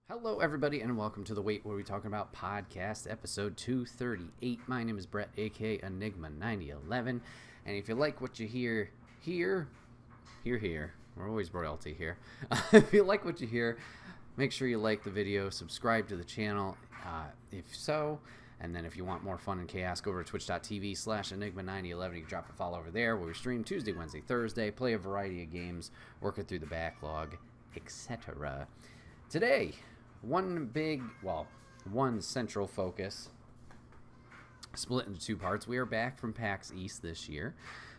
Hello, everybody, and welcome to the Wait What Are We Talking About podcast, episode 238. My name is Bret, aka Enigma 9011, and if you like what you hear here, we're always royalty here. If you like what you hear, make sure you like the video, subscribe to the channel, if so, and then if you want more fun and chaos, go over to twitch.tv/Enigma9011. You can drop a follow over there, where we stream Tuesday, Wednesday, Thursday, play a variety of games, working through the backlog, etc. Today, one central focus, split into two parts. We are back from PAX East this year,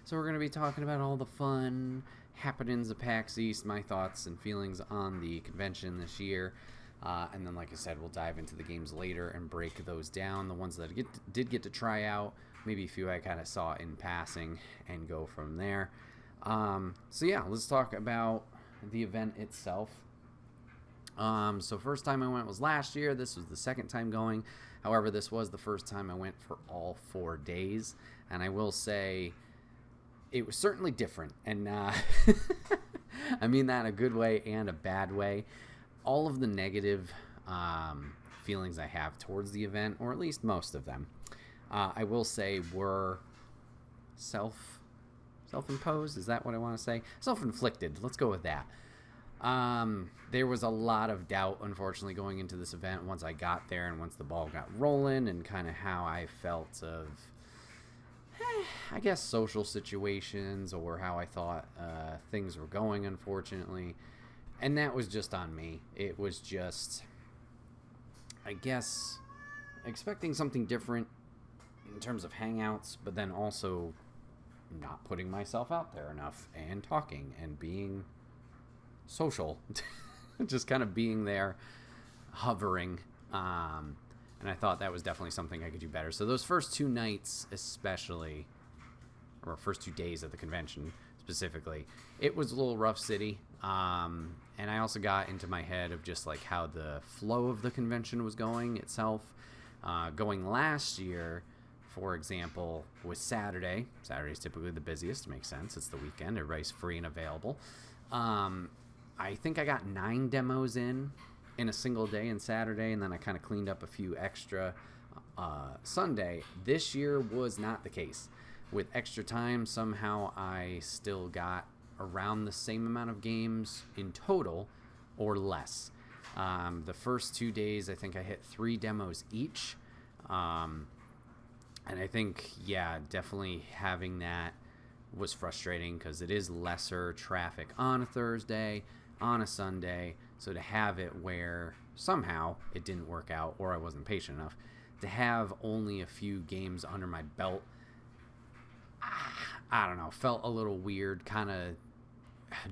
so we're going to be talking about all the fun happenings of PAX East, my thoughts and feelings on the convention this year, and then, like I said, we'll dive into the games later and break those down, the ones that I did get to try out, maybe a few I kind of saw in passing, and go from there. So yeah, let's talk about the event itself. So first time I went was last year. This was the second time going. However, this was the first time I went for all 4 days. And I will say it was certainly different. And I mean that in a good way and a bad way. All of the negative feelings I have towards the event, or at least most of them, I will say were self-imposed. Is that what I want to say? Self-inflicted. Let's go with that. There was a lot of doubt, unfortunately, going into this event once I got there and once the ball got rolling, and kind of how I felt of, I guess, social situations, or how I thought things were going, unfortunately. And that was just on me. It was just, I guess, expecting something different in terms of hangouts, but then also not putting myself out there enough and talking and being social. Just kind of being there, hovering, and I thought that was definitely something I could do better. So those first 2 nights especially, or first 2 days of the convention specifically, it was a little rough city, and I also got into my head of just like how the flow of the convention was going itself. Going last year, for example, was Saturday. Saturday is typically the busiest. It makes sense. It's the weekend. Everybody's free and available. I think I got 9 demos in a single day and Saturday, and then I kind of cleaned up a few extra Sunday. This year was not the case. With extra time, somehow I still got around the same amount of games in total, or less. The first 2 days, I think I hit 3 demos each. And I think, yeah, definitely having that was frustrating, because it is lesser traffic on a Thursday, on a Sunday. So to have it where somehow it didn't work out, or I wasn't patient enough to have only a few games under my belt, I don't know, felt a little weird. Kind of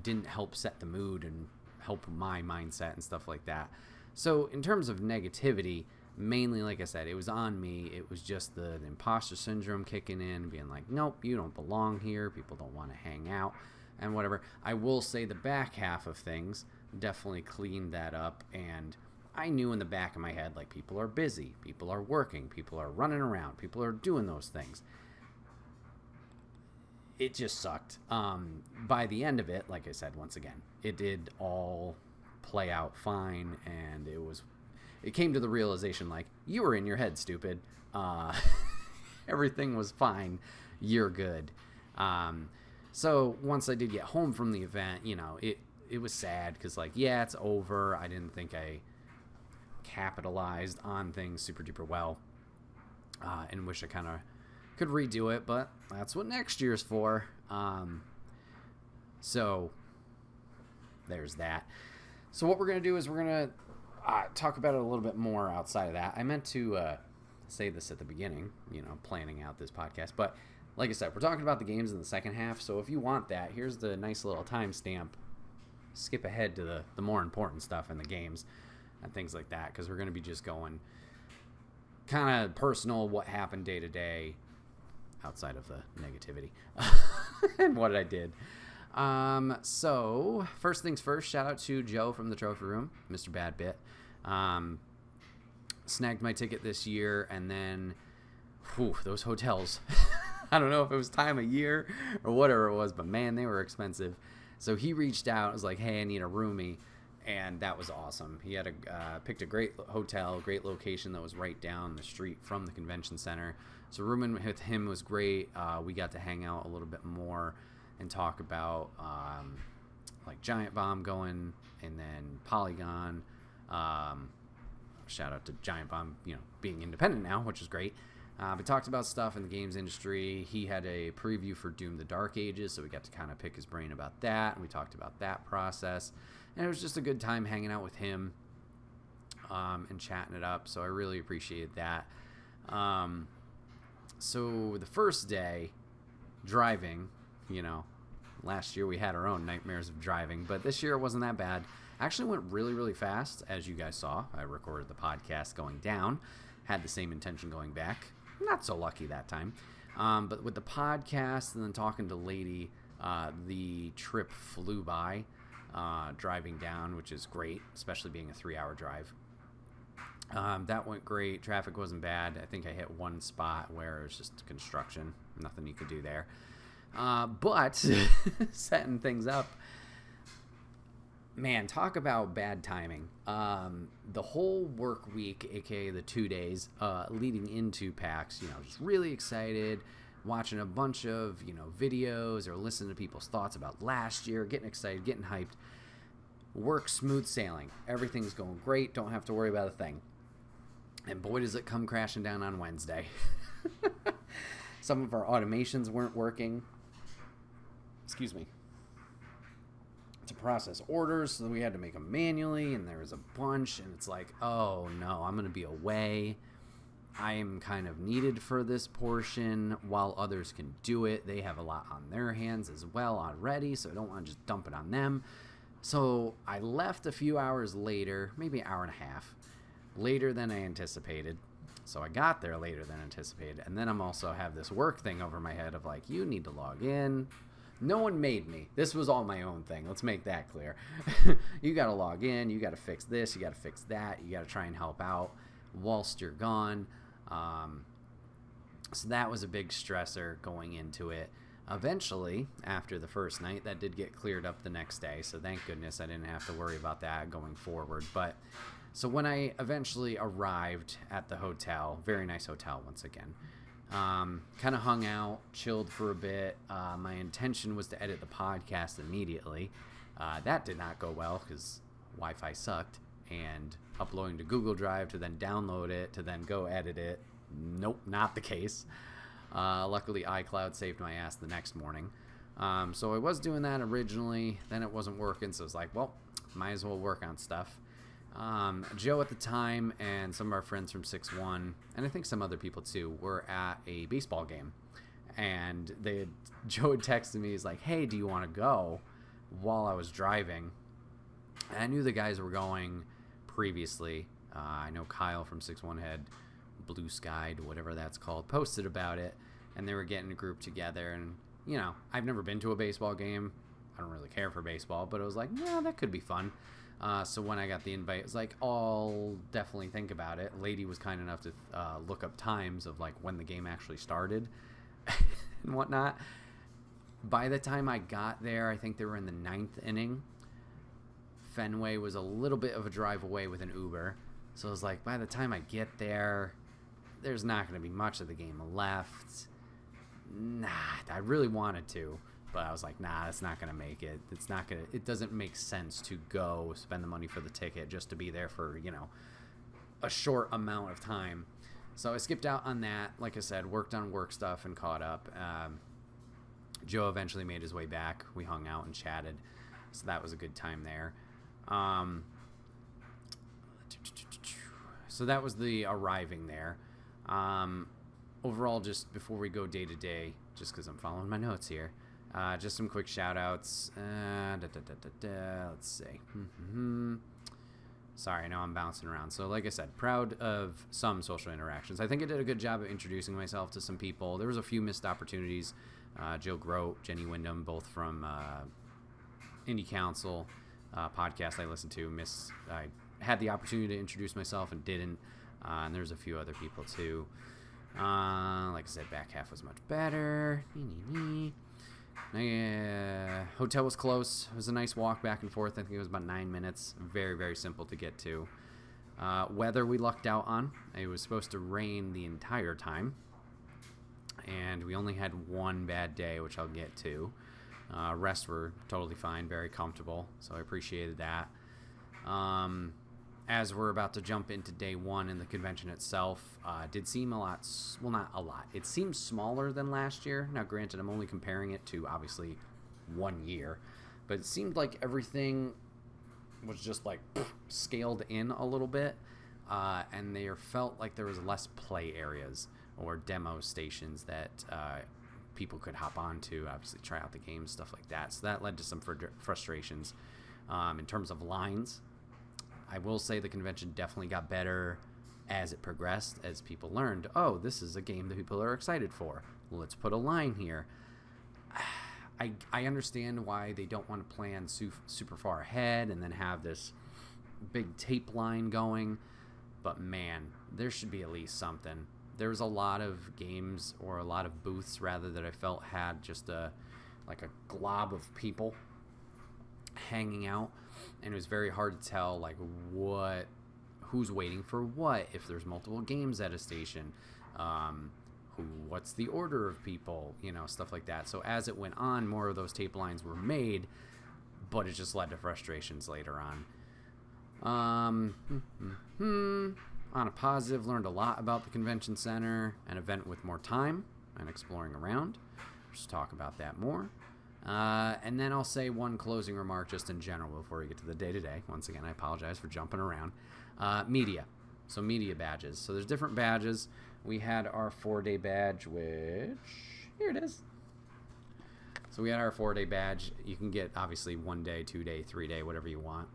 didn't help set the mood and help my mindset and stuff like that. So in terms of negativity, mainly, like I said, it was on me. It was just the imposter syndrome kicking in, being like, nope, you don't belong here. People don't want to hang out and whatever. I will say the back half of things definitely cleaned that up, and I knew in the back of my head, like, people are busy, people are working, people are running around, people are doing those things. It just sucked. By the end of it, like I said, once again, it did all play out fine, and it came to the realization, like, you were in your head, stupid. Everything was fine. You're good. So once I did get home from the event, you know, it was sad, because, like, yeah, it's over. I didn't think I capitalized on things super duper well, and wish I kind of could redo it, but that's what next year's for. So there's that. So what we're going to do is we're going to talk about it a little bit more outside of that. I meant to say this at the beginning, you know, planning out this podcast, but like I said, we're talking about the games in the second half, so if you want that, here's the nice little timestamp. Skip ahead to the more important stuff in the games and things like that, because we're going to be just going kind of personal, what happened day to day, outside of the negativity, and what I did. So, first things first, shout out to Joe from the Trophy Room, Mr. Bad Bit. Snagged my ticket this year, and then, those hotels. I don't know if it was time of year or whatever it was, but man, they were expensive. So he reached out, was like, hey, I need a roomie. and that was awesome. He had picked a great hotel, great location that was right down the street from the convention center. So rooming with him was great. We got to hang out a little bit more and talk about like Giant Bomb going, and then Polygon. Shout out to Giant Bomb, being independent now, which is great. We talked about stuff in the games industry. He had a preview for Doom: The Dark Ages, so we got to kind of pick his brain about that, and we talked about that process. And it was just a good time hanging out with him and chatting it up, so I really appreciated that. So the first day, driving, last year we had our own nightmares of driving, but this year it wasn't that bad. Actually went really, really fast, as you guys saw. I recorded the podcast going down, had the same intention going back. Not so lucky that time. But with the podcast and then talking to Lady, the trip flew by, driving down, which is great, especially being a 3-hour drive. That went great. Traffic wasn't bad. I think I hit one spot where it was just construction. Nothing you could do there. But setting things up, man, talk about bad timing. The whole work week, aka the 2 days leading into PAX, just really excited, watching a bunch of videos or listening to people's thoughts about last year, getting excited, getting hyped. Work smooth sailing. Everything's going great. Don't have to worry about a thing. And boy, does it come crashing down on Wednesday. Some of our automations weren't working. Excuse me. To process orders, so we had to make them manually, and there was a bunch, and it's like, oh no, I'm going to be away. I am kind of needed for this portion while others can do it. They have a lot on their hands as well already, so I don't want to just dump it on them. So I left a few hours later, maybe an hour and a half, later than I anticipated. So I got there later than anticipated. And then I'm also have this work thing over my head of like, you need to log in. No one made me. This was all my own thing. Let's make that clear. You got to log in. You got to fix this. You got to fix that. You got to try and help out whilst you're gone. So that was a big stressor going into it. Eventually, after the first night, that did get cleared up the next day. So thank goodness I didn't have to worry about that going forward. But so when I eventually arrived at the hotel, very nice hotel once again, kind of hung out, chilled for a bit. My intention was to edit the podcast immediately. That did not go well because Wi-Fi sucked, and uploading to Google Drive to then download it to then go edit it, nope, not the case. Luckily iCloud saved my ass the next morning. So I was doing that originally, then it wasn't working, so I was like, well, might as well work on stuff. Joe at the time and some of our friends from 6-1, and I think some other people too, were at a baseball game. And Joe had texted me, he's like, hey, do you want to go, while I was driving. And I knew the guys were going previously. I know Kyle from 6-1 had Blue Skied, whatever that's called, posted about it, and they were getting a group together. And, I've never been to a baseball game. I don't really care for baseball, but it was like, yeah, that could be fun. So when I got the invite, it was like, I'll definitely think about it. Lady was kind enough to look up times of like when the game actually started and whatnot. By the time I got there, I think they were in the 9th inning. Fenway was a little bit of a drive away with an Uber. So I was like, by the time I get there, there's not going to be much of the game left. Nah, I really wanted to. But I was like, nah, that's not going to make it. It doesn't make sense to go spend the money for the ticket just to be there for, a short amount of time. So I skipped out on that. Like I said, worked on work stuff and caught up. Joe eventually made his way back. We hung out and chatted. So that was a good time there. So that was the arriving there. Overall, just before we go day to day, just because I'm following my notes here, just some quick shout outs. Let's see. Sorry, I know I'm bouncing around. So like I said, proud of some social interactions. I think I did a good job of introducing myself to some people. There was a few missed opportunities. Jill Grote, Jenny Wyndham, both from Indie Council podcast I listened to. I had the opportunity to introduce myself and didn't. And there's a few other people too. Like I said, back half was much better. Hotel was close. It was a nice walk back and forth. I think it was about 9 minutes. Very, very simple to get to. Weather we lucked out on. It was supposed to rain the entire time. And we only had one bad day, which I'll get to. Rest were totally fine, very comfortable. So I appreciated that. As we're about to jump into day one in the convention itself, did seem a lot, well, not a lot. It seems smaller than last year. Now, granted, I'm only comparing it to, obviously, 1 year. But it seemed like everything was just, like, scaled in a little bit. And there felt like there was less play areas or demo stations that people could hop onto, obviously try out the games, stuff like that. So that led to some frustrations in terms of lines. I will say the convention definitely got better as it progressed, as people learned, oh, this is a game that people are excited for. Let's put a line here. I understand why they don't want to plan super far ahead and then have this big tape line going, but man, there should be at least something. There was a lot of games, or a lot of booths rather, that I felt had just a glob of people hanging out, and it was very hard to tell like who's waiting for what, if there's multiple games at a station, what's the order of people, stuff like that. So as it went on, more of those tape lines were made, but it just led to frustrations later on. On a positive, learned a lot about the convention center, an event with more time and exploring around. Just talk about that more. And then I'll say one closing remark just in general before we get to the day-to-day. Once again, I apologize for jumping around. Media. So media badges. So there's different badges. We had our 4-day badge, which... here it is. So we had our 4-day badge. You can get, obviously, 1 day, 2 day, 3 day, whatever you want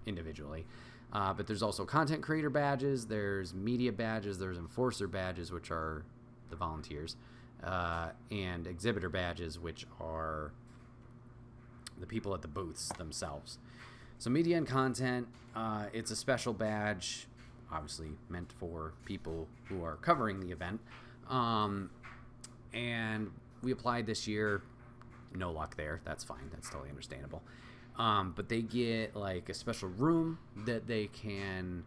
individually. But there's also content creator badges. There's media badges. There's enforcer badges, which are the volunteers. And exhibitor badges, which are the people at the booths themselves. So media and content, it's a special badge, obviously meant for people who are covering the event. And we applied this year. No luck there. That's fine. That's totally understandable. But they get like a special room that they can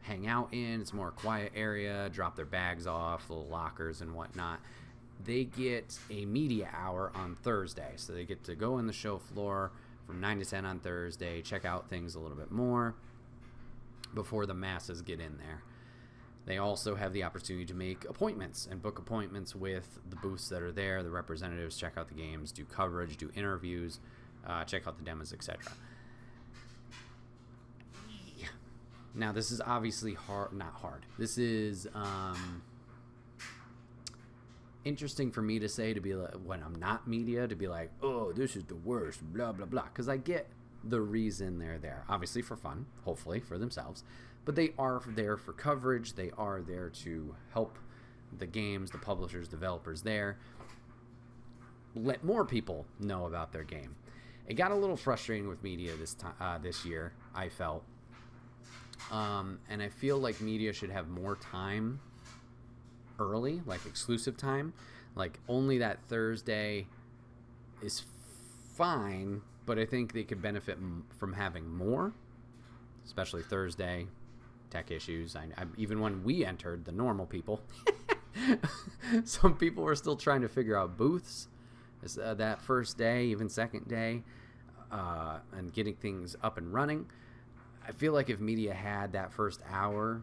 hang out in. It's a more quiet area, drop their bags off, little lockers and whatnot. They get a media hour on Thursday. So they get to go in the show floor from 9 to 10 on Thursday, check out things a little bit more before the masses get in there. They also have the opportunity to make appointments and book appointments with the booths that are there, the representatives, check out the games, do coverage, do interviews, check out the demos, etc. Now, this is obviously not hard. This is interesting for me to say, to be like, when I'm not media, to be like, oh, this is the worst, blah, blah, blah. Because I get the reason they're there. Obviously for fun, hopefully for themselves. But they are there for coverage. They are there to help the games, the publishers, developers there. Let more people know about their game. It got a little frustrating with media this year, I felt. And I feel like media should have more time early, like exclusive time. Like only that Thursday is fine, but I think they could benefit from having more, especially Thursday. Tech issues. Even when we entered, the normal people, some people were still trying to figure out booths that first day, even second day, and getting things up and running. I feel like if media had that first hour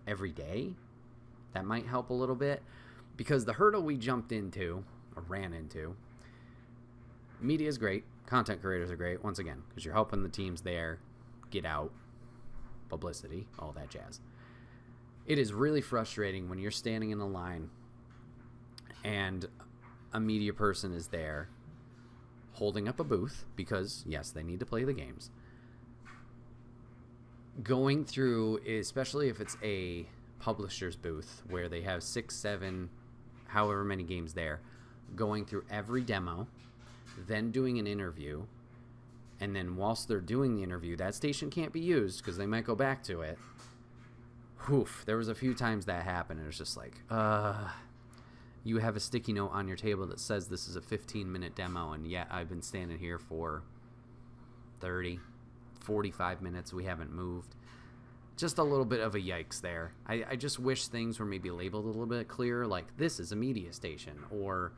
every day, that might help a little bit, because the hurdle we jumped into or ran into, media is great, content creators are great, once again, because you're helping the teams there get out, publicity, all that jazz. It is really frustrating when you're standing in a line and a media person is there holding up a booth, because yes, they need to play the games, going through, especially if it's a publisher's booth where they have 6, 7, however many games there, going through every demo, then doing an interview, and then whilst they're doing the interview, that station can't be used because they might go back to it. There was a few times that happened, and it was just like, you have a sticky note on your table that says this is a 15-minute demo, and yet I've been standing here for 30, 45 minutes. We haven't moved. Just a little bit of a yikes there. I just wish things were maybe labeled a little bit clearer, like this is a media station, or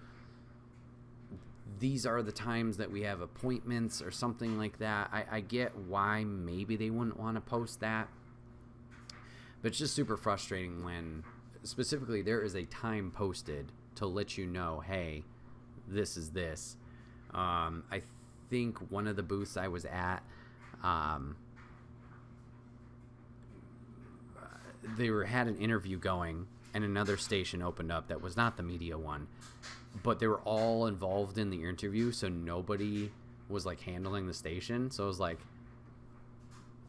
these are the times that we have appointments, or something like that. I get why maybe they wouldn't want to post that, but it's just super frustrating when specifically there is a time posted to let you know, hey, this is this. I think one of the booths I was at, had an interview going, and another station opened up that was not the media one, but they were all involved in the interview, so nobody was like handling the station. So I was like,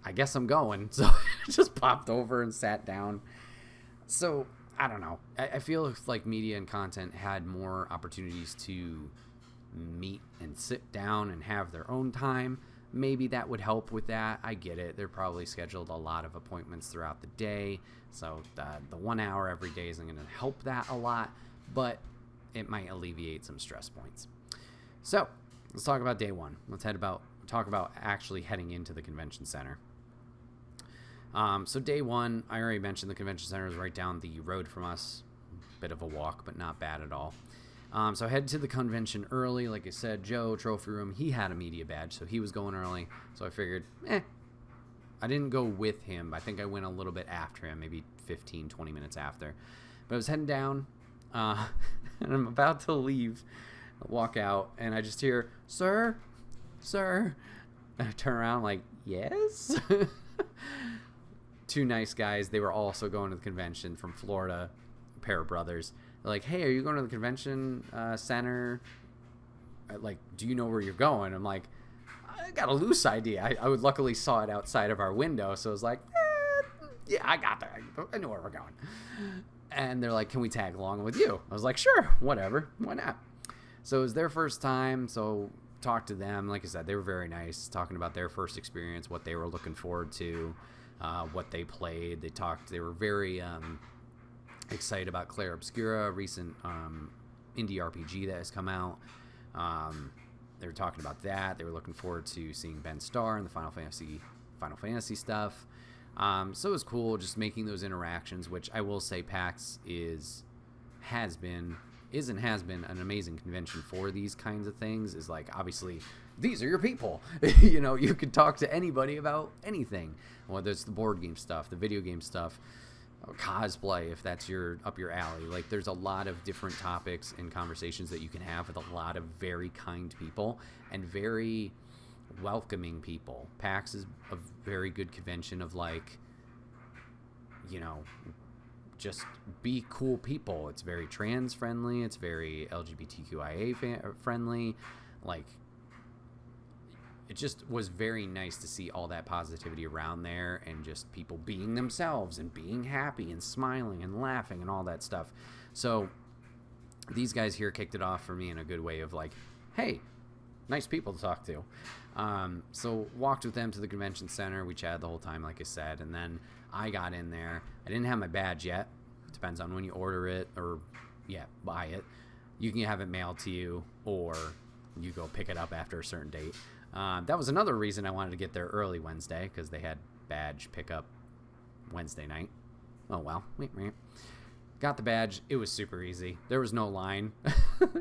I guess I'm going. So I just popped over and sat down. So I don't know. I feel like media and content had more opportunities to meet and sit down and have their own time. Maybe that would help with that. I get it. They're probably scheduled a lot of appointments throughout the day. So the 1 hour every day isn't going to help that a lot, but it might alleviate some stress points. So let's talk about day one. Talk about actually heading into the convention center. So day one, I already mentioned the convention center is right down the road from us. Bit of a walk, but not bad at all. So I headed to the convention early. Like I said, Joe, Trophy Room, he had a media badge, so he was going early. So I figured, I didn't go with him. I think I went a little bit after him, maybe 15, 20 minutes after. But I was heading down, and I'm about to leave, walk out, and I just hear, sir. And I turn around like, yes? Two nice guys. They were also going to the convention from Florida, a pair of brothers. They're like, hey, are you going to the convention center? Like, do you know where you're going? I'm like, I got a loose idea. I would luckily saw it outside of our window, so I was like, yeah, I got that. I know where we're going. And they're like, can we tag along with you? I was like, sure, whatever, why not? So it was their first time, so talked to them. Like I said, they were very nice, talking about their first experience, what they were looking forward to, what they played. They were very excited about Clair Obscura, a recent indie RPG that has come out. They were talking about that. They were looking forward to seeing Ben Starr and the Final Fantasy stuff. So it was cool just making those interactions, which I will say PAX has been an amazing convention for these kinds of things. Is like, obviously, these are your people. You could talk to anybody about anything, whether it's the board game stuff, the video game stuff, cosplay, if that's up your alley. Like, there's a lot of different topics and conversations that you can have with a lot of very kind people and very welcoming people. PAX is a very good convention of, like, just be cool people. It's very trans friendly. It's very LGBTQIA friendly. Like, it just was very nice to see all that positivity around there, and just people being themselves and being happy and smiling and laughing and all that stuff. So these guys here kicked it off for me in a good way of like, hey, nice people to talk to. So walked with them to the convention center. We chatted the whole time, like I said, and then I got in there. I didn't have my badge yet. Depends on when you order it or buy it. You can have it mailed to you, or you go pick it up after a certain date. That was another reason I wanted to get there early Wednesday, because they had badge pickup Wednesday night. Oh well. Got the badge. It was super easy. There was no line.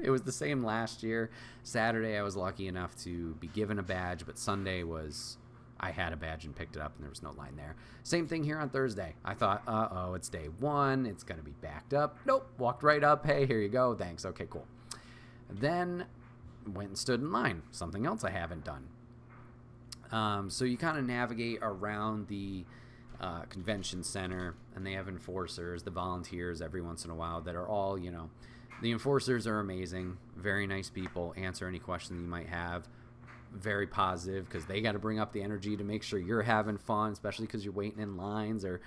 It was the same last year. Saturday I was lucky enough to be given a badge, but Sunday I had a badge and picked it up, and there was no line there. Same thing here on Thursday. I thought, it's day one. It's going to be backed up. Nope. Walked right up. Hey, here you go. Thanks. Okay, cool. Then went and stood in line. Something else I haven't done. So you kind of navigate around the convention center, and they have enforcers, the volunteers every once in a while that are all, the enforcers are amazing. Very nice people. Answer any questions you might have. Very positive, because they got to bring up the energy to make sure you're having fun, especially because you're waiting in lines or,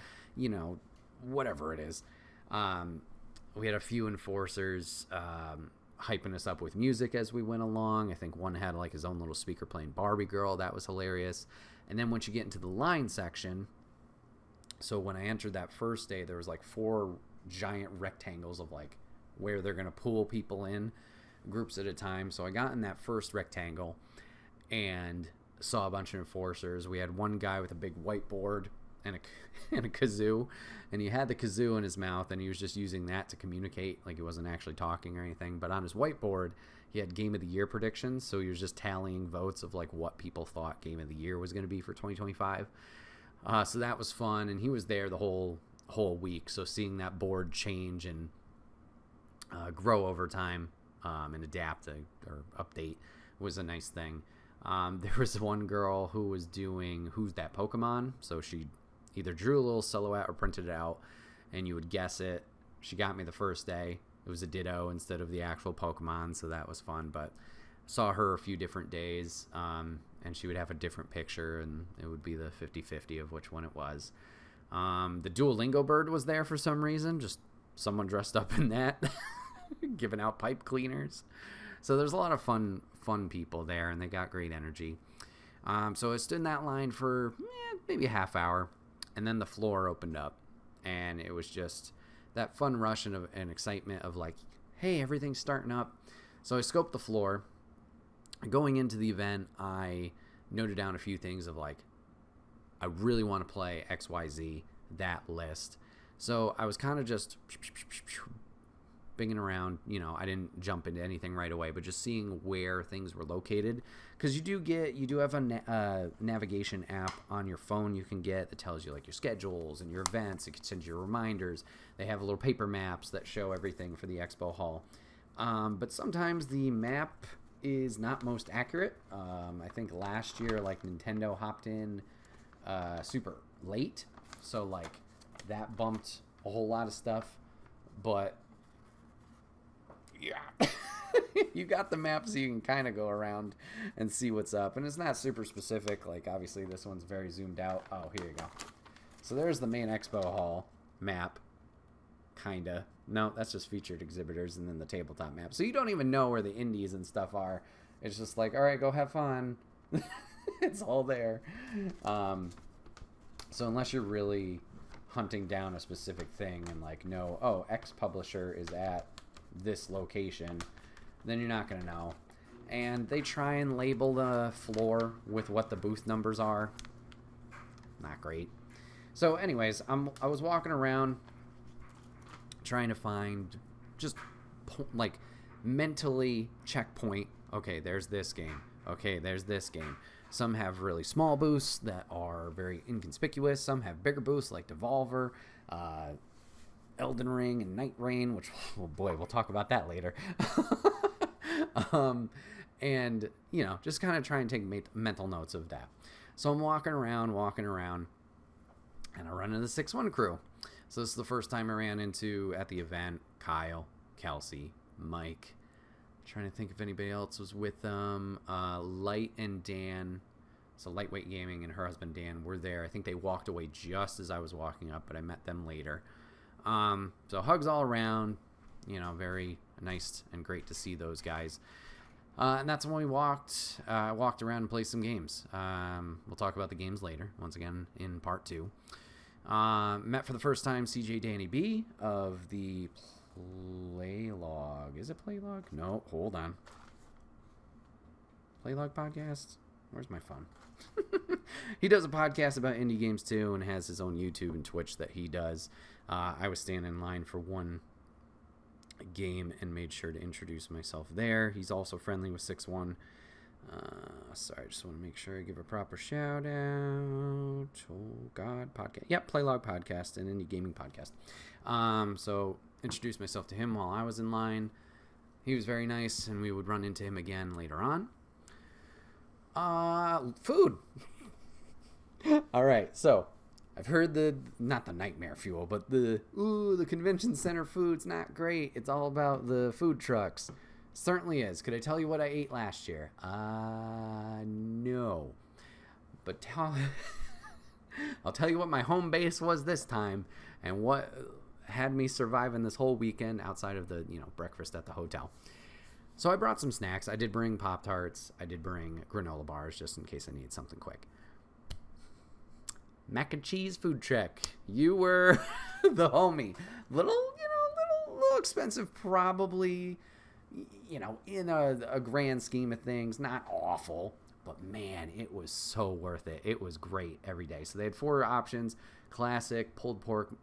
whatever it is. We had a few enforcers hyping us up with music as we went along. I think one had like his own little speaker playing Barbie Girl. That was hilarious. And then once you get into the line section, so when I entered that first day, there was like 4 giant rectangles of like where they're going to pull people in groups at a time. So I got in that first rectangle and saw a bunch of enforcers. We had one guy with a big whiteboard and a kazoo, and he had the kazoo in his mouth, and he was just using that to communicate, like he wasn't actually talking or anything. But on his whiteboard, he had Game of the Year predictions, so he was just tallying votes of like what people thought Game of the Year was going to be for 2025. So that was fun, and he was there the whole week. So seeing that board change and grow over time and adapt or update was a nice thing. There was one girl who was doing Who's That Pokemon? So she either drew a little silhouette or printed it out, and you would guess it. She got me the first day. It was a Ditto instead of the actual Pokemon, so that was fun. But saw her a few different days, and she would have a different picture, and it would be the 50-50 of which one it was. The Duolingo bird was there for some reason, just someone dressed up in that, giving out pipe cleaners. So there's a lot of fun people there, and they got great energy. So I stood in that line for maybe a half hour, and then the floor opened up, and it was just that fun rush and excitement of like, hey, everything's starting up. So I scoped the floor. Going into the event, I noted down a few things of like, I really want to play XYZ, that list. So I was kind of just binging around. I didn't jump into anything right away, but just seeing where things were located. Because you do have a navigation app on your phone you can get that tells you like your schedules and your events. It can send you reminders. They have little paper maps that show everything for the expo hall. But sometimes the map is not most accurate. I think last year, like, Nintendo hopped in super late, so like that bumped a whole lot of stuff. But yeah, you got the map so you can kind of go around and see what's up, and it's not super specific. Like, obviously this one's very zoomed out. Oh, here you go. So there's the main expo hall map. Kinda. No, that's just featured exhibitors and then the tabletop map. So you don't even know where the indies and stuff are. It's just like, all right, go have fun. It's all there. So unless you're really hunting down a specific thing and like know, oh, X publisher is at this location, then you're not going to know. And they try and label the floor with what the booth numbers are. Not great. So anyways, I was walking around trying to find just like mentally checkpoint. Okay, there's this game. Okay, there's this game. Some have really small booths that are very inconspicuous. Some have bigger booths like Devolver, Elden Ring, and Night Rain, which, oh boy, we'll talk about that later. And, just kind of try and take mental notes of that. So I'm walking around, and I run into the 6-1 crew. So this is the first time I ran into at the event Kyle, Kelsey, Mike. I'm trying to think if anybody else was with them. Light and Dan, so Lightweight Gaming and her husband Dan were there. I think they walked away just as I was walking up, but I met them later. So hugs all around, very nice and great to see those guys. And that's when we walked around and played some games. We'll talk about the games later, once again, in part 2. Met for the first time CJ Danny B of the Playlog. Is it Playlog? No, hold on. Playlog podcast? Where's my phone? He does a podcast about indie games too, and has his own YouTube and Twitch that he does. I was standing in line for one game and made sure to introduce myself there. He's also friendly with 6-1. Sorry, I just want to make sure I give a proper shout out. Oh God, podcast. Yep, Playlog podcast, an indie gaming podcast. So introduced myself to him while I was in line. He was very nice, and we would run into him again later on. Food. All right, so I've heard not the nightmare fuel, but the convention center food's not great. It's all about the food trucks. Certainly is. Could I tell you what I ate last year? No. But I'll tell you what my home base was this time, and what had me surviving this whole weekend outside of the, breakfast at the hotel. So I brought some snacks. I did bring Pop-Tarts. I did bring granola bars just in case I needed something quick. Mac and cheese food truck. You were the homie. Little expensive, probably, you know, in a grand scheme of things, not awful. But man, it was so worth it. It was great every day. So they had 4 options: classic, pulled pork,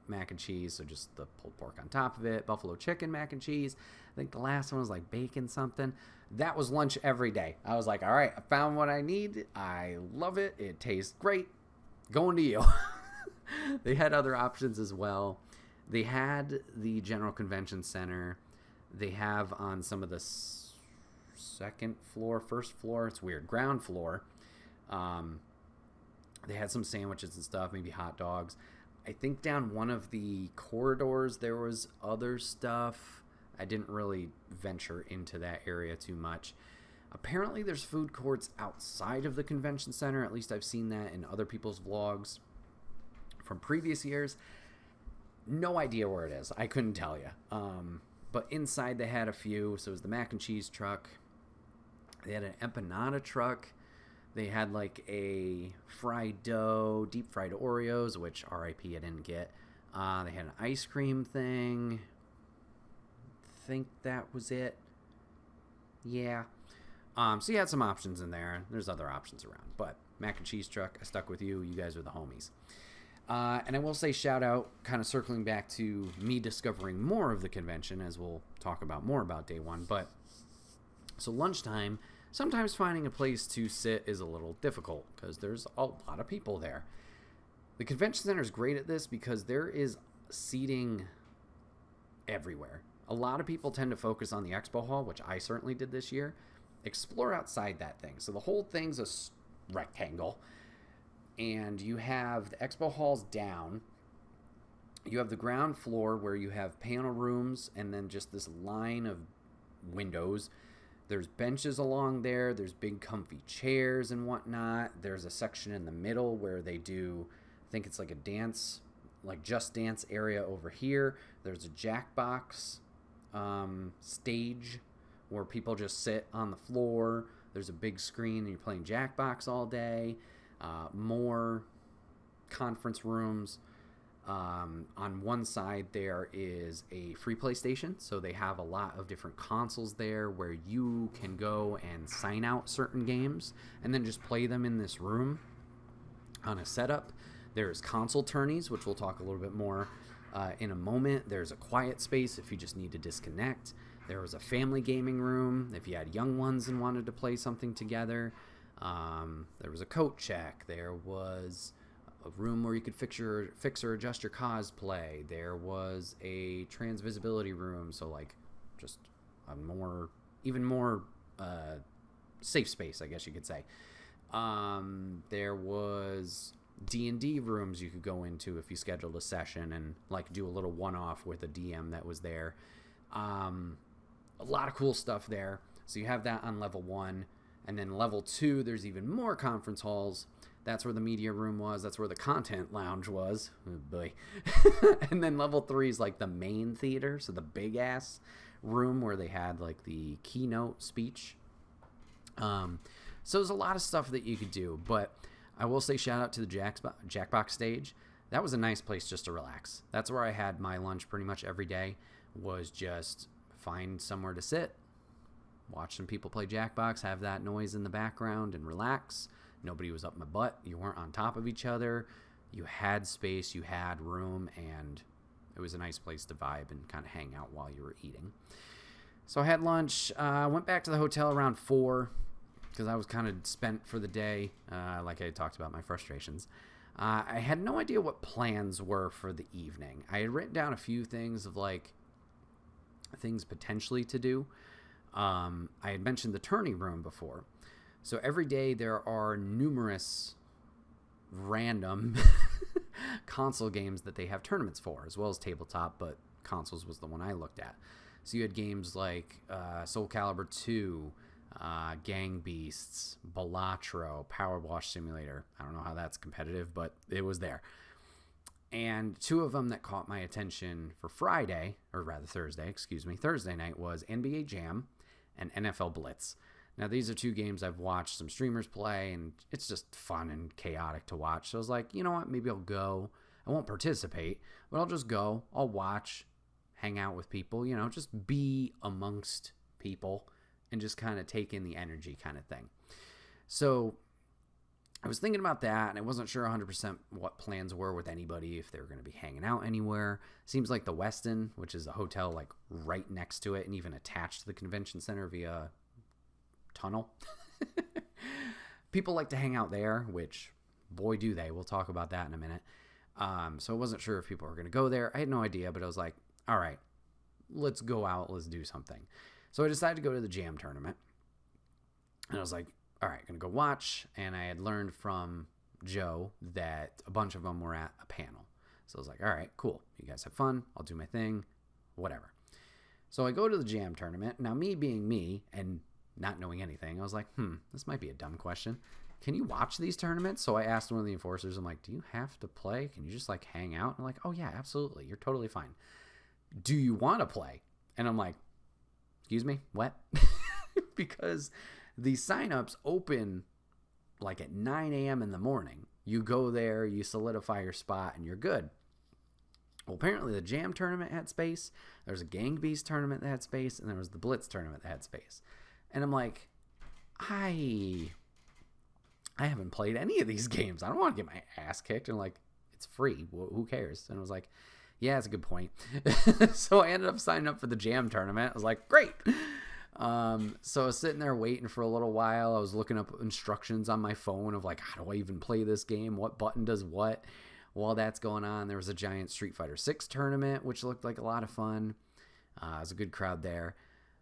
mac and cheese, so just the pulled pork on top of it, buffalo chicken mac and cheese. I think the last one was like bacon something. That was lunch every day. I was like, all right, I found what I need. I love it. It tastes great. Going to you. They had other options as well. They had the General Convention Center. They have on some of the second floor, first floor, it's weird, ground floor. They had some sandwiches and stuff, maybe hot dogs. I think down one of the corridors there was other stuff. I didn't really venture into that area too much. Apparently there's food courts outside of the convention center. At least I've seen that in other people's vlogs from previous years. No idea where it is. I couldn't tell you. But inside they had a few. So it was the mac and cheese truck. They had an empanada truck. They had like a fried dough, deep fried Oreos, which RIP I didn't get. They had an ice cream thing. I think that was it. Yeah. So you had some options in there. There's other options around. But mac and cheese truck, I stuck with you. You guys are the homies. And I will say shout out, kind of circling back to me discovering more of the convention, as we'll talk about more about day one. But so lunchtime, sometimes finding a place to sit is a little difficult because there's a lot of people there. The convention center is great at this because there is seating everywhere. A lot of people tend to focus on the expo hall, which I certainly did this year. Explore outside that thing. So the whole thing's a rectangle, and you have the expo halls down. You have the ground floor where you have panel rooms and then just this line of windows. There's benches along there. There's big comfy chairs and whatnot. There's a section in the middle where they do, I think it's like a dance, like Just Dance area over here. There's a Jackbox stage where people just sit on the floor. There's a big screen and you're playing Jackbox all day. More conference rooms. On one side there is a free PlayStation, so they have a lot of different consoles there where you can go and sign out certain games and then just play them in this room on a setup. There's console tourneys, which we'll talk a little bit more in a moment. There's a quiet space if you just need to disconnect. There was a family gaming room if you had young ones and wanted to play something together. There was a coat check. There was a room where you could fix or adjust your cosplay. There was a trans visibility room, so like just a even more safe space, I guess you could say. There was D&D rooms you could go into if you scheduled a session and like do a little one-off with a DM that was there. A lot of cool stuff there. So you have that on level 1. And then level 2, there's even more conference halls. That's where the media room was. That's where the content lounge was. Oh boy. And then level 3 is like the main theater. So the big ass room where they had like the keynote speech. So there's a lot of stuff that you could do. But I will say shout out to the Jackbox stage. That was a nice place just to relax. That's where I had my lunch pretty much every day, was just find somewhere to sit, watch some people play Jackbox, have that noise in the background, and relax. Nobody was up my butt. You weren't on top of each other. You had space, you had room, and it was a nice place to vibe and kind of hang out while you were eating. So I had lunch. Went back to the hotel around 4 because I was kind of spent for the day, like I talked about my frustrations. I had no idea what plans were for the evening. I had written down a few things of like things potentially to do. I had mentioned the tourney room before. So every day there are numerous random console games that they have tournaments for, as well as tabletop, but consoles was the one I looked at. So you had games like Soul Calibur 2, Gang Beasts, Balatro, Power Wash Simulator. I don't know how that's competitive, but it was there. And 2 of them that caught my attention for Thursday night was NBA Jam and NFL Blitz. Now, these are 2 games I've watched some streamers play, and it's just fun and chaotic to watch. So I was like, you know what? Maybe I'll go. I won't participate, but I'll just go. I'll watch. hang out with people, just be amongst people and just kind of take in the energy kind of thing. So I was thinking about that, and I wasn't sure 100% what plans were with anybody, if they were going to be hanging out anywhere. Seems like the Westin, which is a hotel like right next to it and even attached to the convention center via tunnel. People like to hang out there, which boy do they. We'll talk about that in a minute. So I wasn't sure if people were going to go there. I had no idea, but I was like, all right, let's go out. Let's do something. So I decided to go to the Jam tournament, and I was like, all right, going to go watch. And I had learned from Joe that a bunch of them were at a panel. So I was like, all right, cool. You guys have fun. I'll do my thing, whatever. So I go to the Jam tournament. Now, me being me and not knowing anything, I was like, this might be a dumb question. Can you watch these tournaments? So I asked one of the enforcers, I'm like, do you have to play? Can you just like hang out? And I'm like, oh yeah, absolutely. You're totally fine. Do you want to play? And I'm like, excuse me, what? Because the signups open like at 9 a.m. in the morning. You go there, you solidify your spot, and you're good. Well, apparently the Jam tournament had space. There was a Gang Beast tournament that had space, and there was the Blitz tournament that had space. And I'm like, I haven't played any of these games. I don't want to get my ass kicked. And like, it's free. Who cares? And I was like, yeah, that's a good point. So I ended up signing up for the Jam tournament. I was like, great. So I was sitting there waiting for a little while. I was looking up instructions on my phone of like, how do I even play this game? What button does what? While that's going on, there was a giant Street Fighter 6 tournament, which looked like a lot of fun. It was a good crowd there.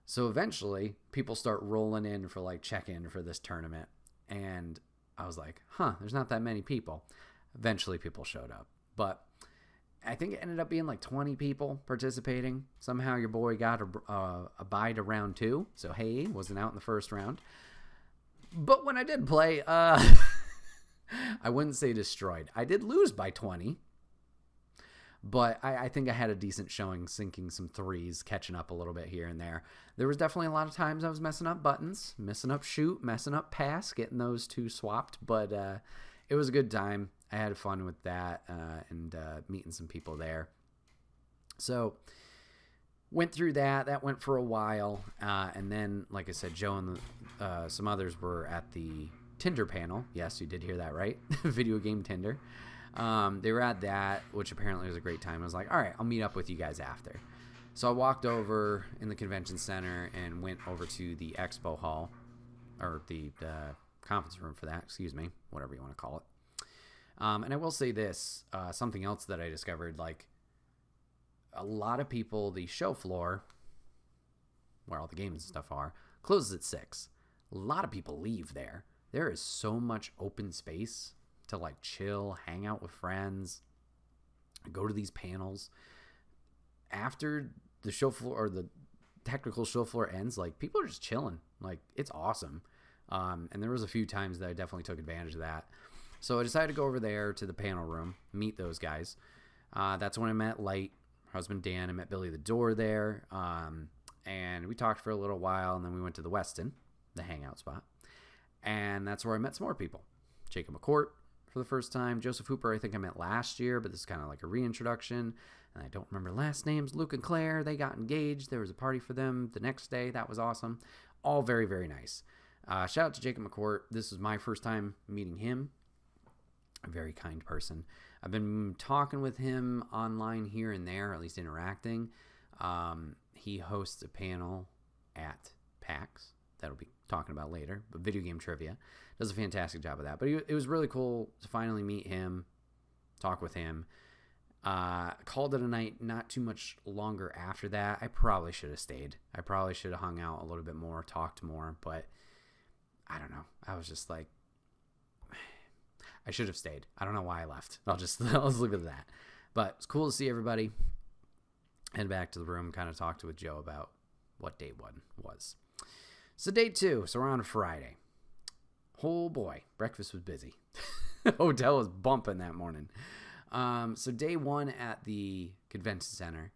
So eventually, people start rolling in for like check-in for this tournament. And I was like, there's not that many people. Eventually, people showed up. But I think it ended up being like 20 people participating. Somehow your boy got a bye to round 2. So, hey, wasn't out in the first round. But when I did play, I wouldn't say destroyed. I did lose by 20. But I think I had a decent showing, sinking some threes, catching up a little bit here and there. There was definitely a lot of times I was messing up buttons, messing up shoot, messing up pass, getting those two swapped. But it was a good time. I had fun with that and meeting some people there. So went through that. That went for a while. And then, like I said, Joe and some others were at the Tinder panel. Yes, you did hear that right. Video game Tinder. They were at that, which apparently was a great time. I was like, all right, I'll meet up with you guys after. So I walked over in the convention center and went over to the expo hall, or the conference room for that, excuse me, whatever you want to call it. And I will say this, something else that I discovered, like a lot of people, the show floor, where all the games and stuff are, closes at 6. A lot of people leave there. There is so much open space to like chill, hang out with friends, go to these panels. After the show floor or the technical show floor ends, like people are just chilling. Like it's awesome. And there was a few times that I definitely took advantage of that. So I decided to go over there to the panel room, meet those guys. That's when I met Light, her husband Dan. I met Billy the Door there. And we talked for a little while, and then we went to the Westin, the hangout spot. And that's where I met some more people. Jacob McCourt for the first time. Joseph Hooper, I think I met last year, but this is kind of like a reintroduction. And I don't remember last names. Luke and Claire, they got engaged. There was a party for them the next day. That was awesome. All very, very nice. Shout out to Jacob McCourt. This is my first time meeting him. A very kind person. I've been talking with him online here and there, at least interacting. He hosts a panel at PAX that we'll be talking about later, but video game trivia. Does a fantastic job of that. But it was really cool to finally meet him, talk with him. Called it a night, not too much longer after that. I probably should have stayed. I probably should have hung out a little bit more, talked more, but I don't know. I was just like, I should have stayed. I don't know why I left. I'll just leave it at that. But it's cool to see everybody. Head back to the room, kind of talked with Joe about what day 1 was. So day 2, so we're on a Friday. Oh boy, breakfast was busy. Hotel was bumping that morning. So day 1 at the convention center,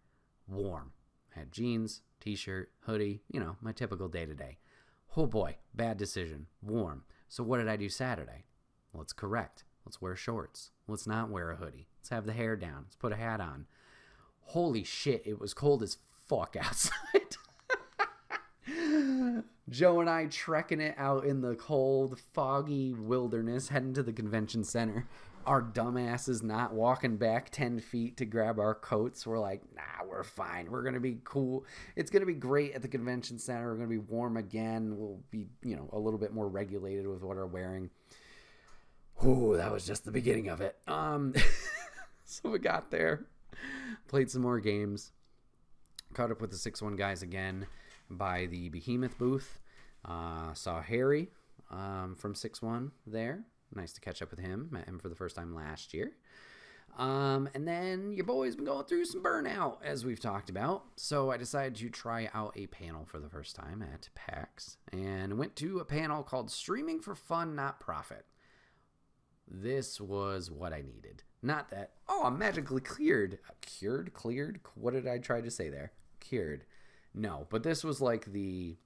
warm. I had jeans, t-shirt, hoodie, my typical day-to-day. Oh boy, bad decision, warm. So what did I do Saturday? Let's correct. Let's wear shorts. Let's not wear a hoodie. Let's have the hair down. Let's put a hat on. Holy shit, it was cold as fuck outside. Joe and I trekking it out in the cold, foggy wilderness, heading to the convention center. Our dumbasses not walking back 10 feet to grab our coats. We're like, nah, we're fine. We're going to be cool. It's going to be great at the convention center. We're going to be warm again. We'll be, a little bit more regulated with what we're wearing. Ooh, that was just the beginning of it. So we got there, played some more games, caught up with the 6-1 guys again by the Behemoth booth. Saw Harry from 6-1 there. Nice to catch up with him. Met him for the first time last year. And then your boy's been going through some burnout, as we've talked about. So I decided to try out a panel for the first time at PAX and went to a panel called Streaming for Fun, Not Profit. This was what I needed. Not that, I'm magically cleared. Cleared? What did I try to say there? Cured. No, but this was like the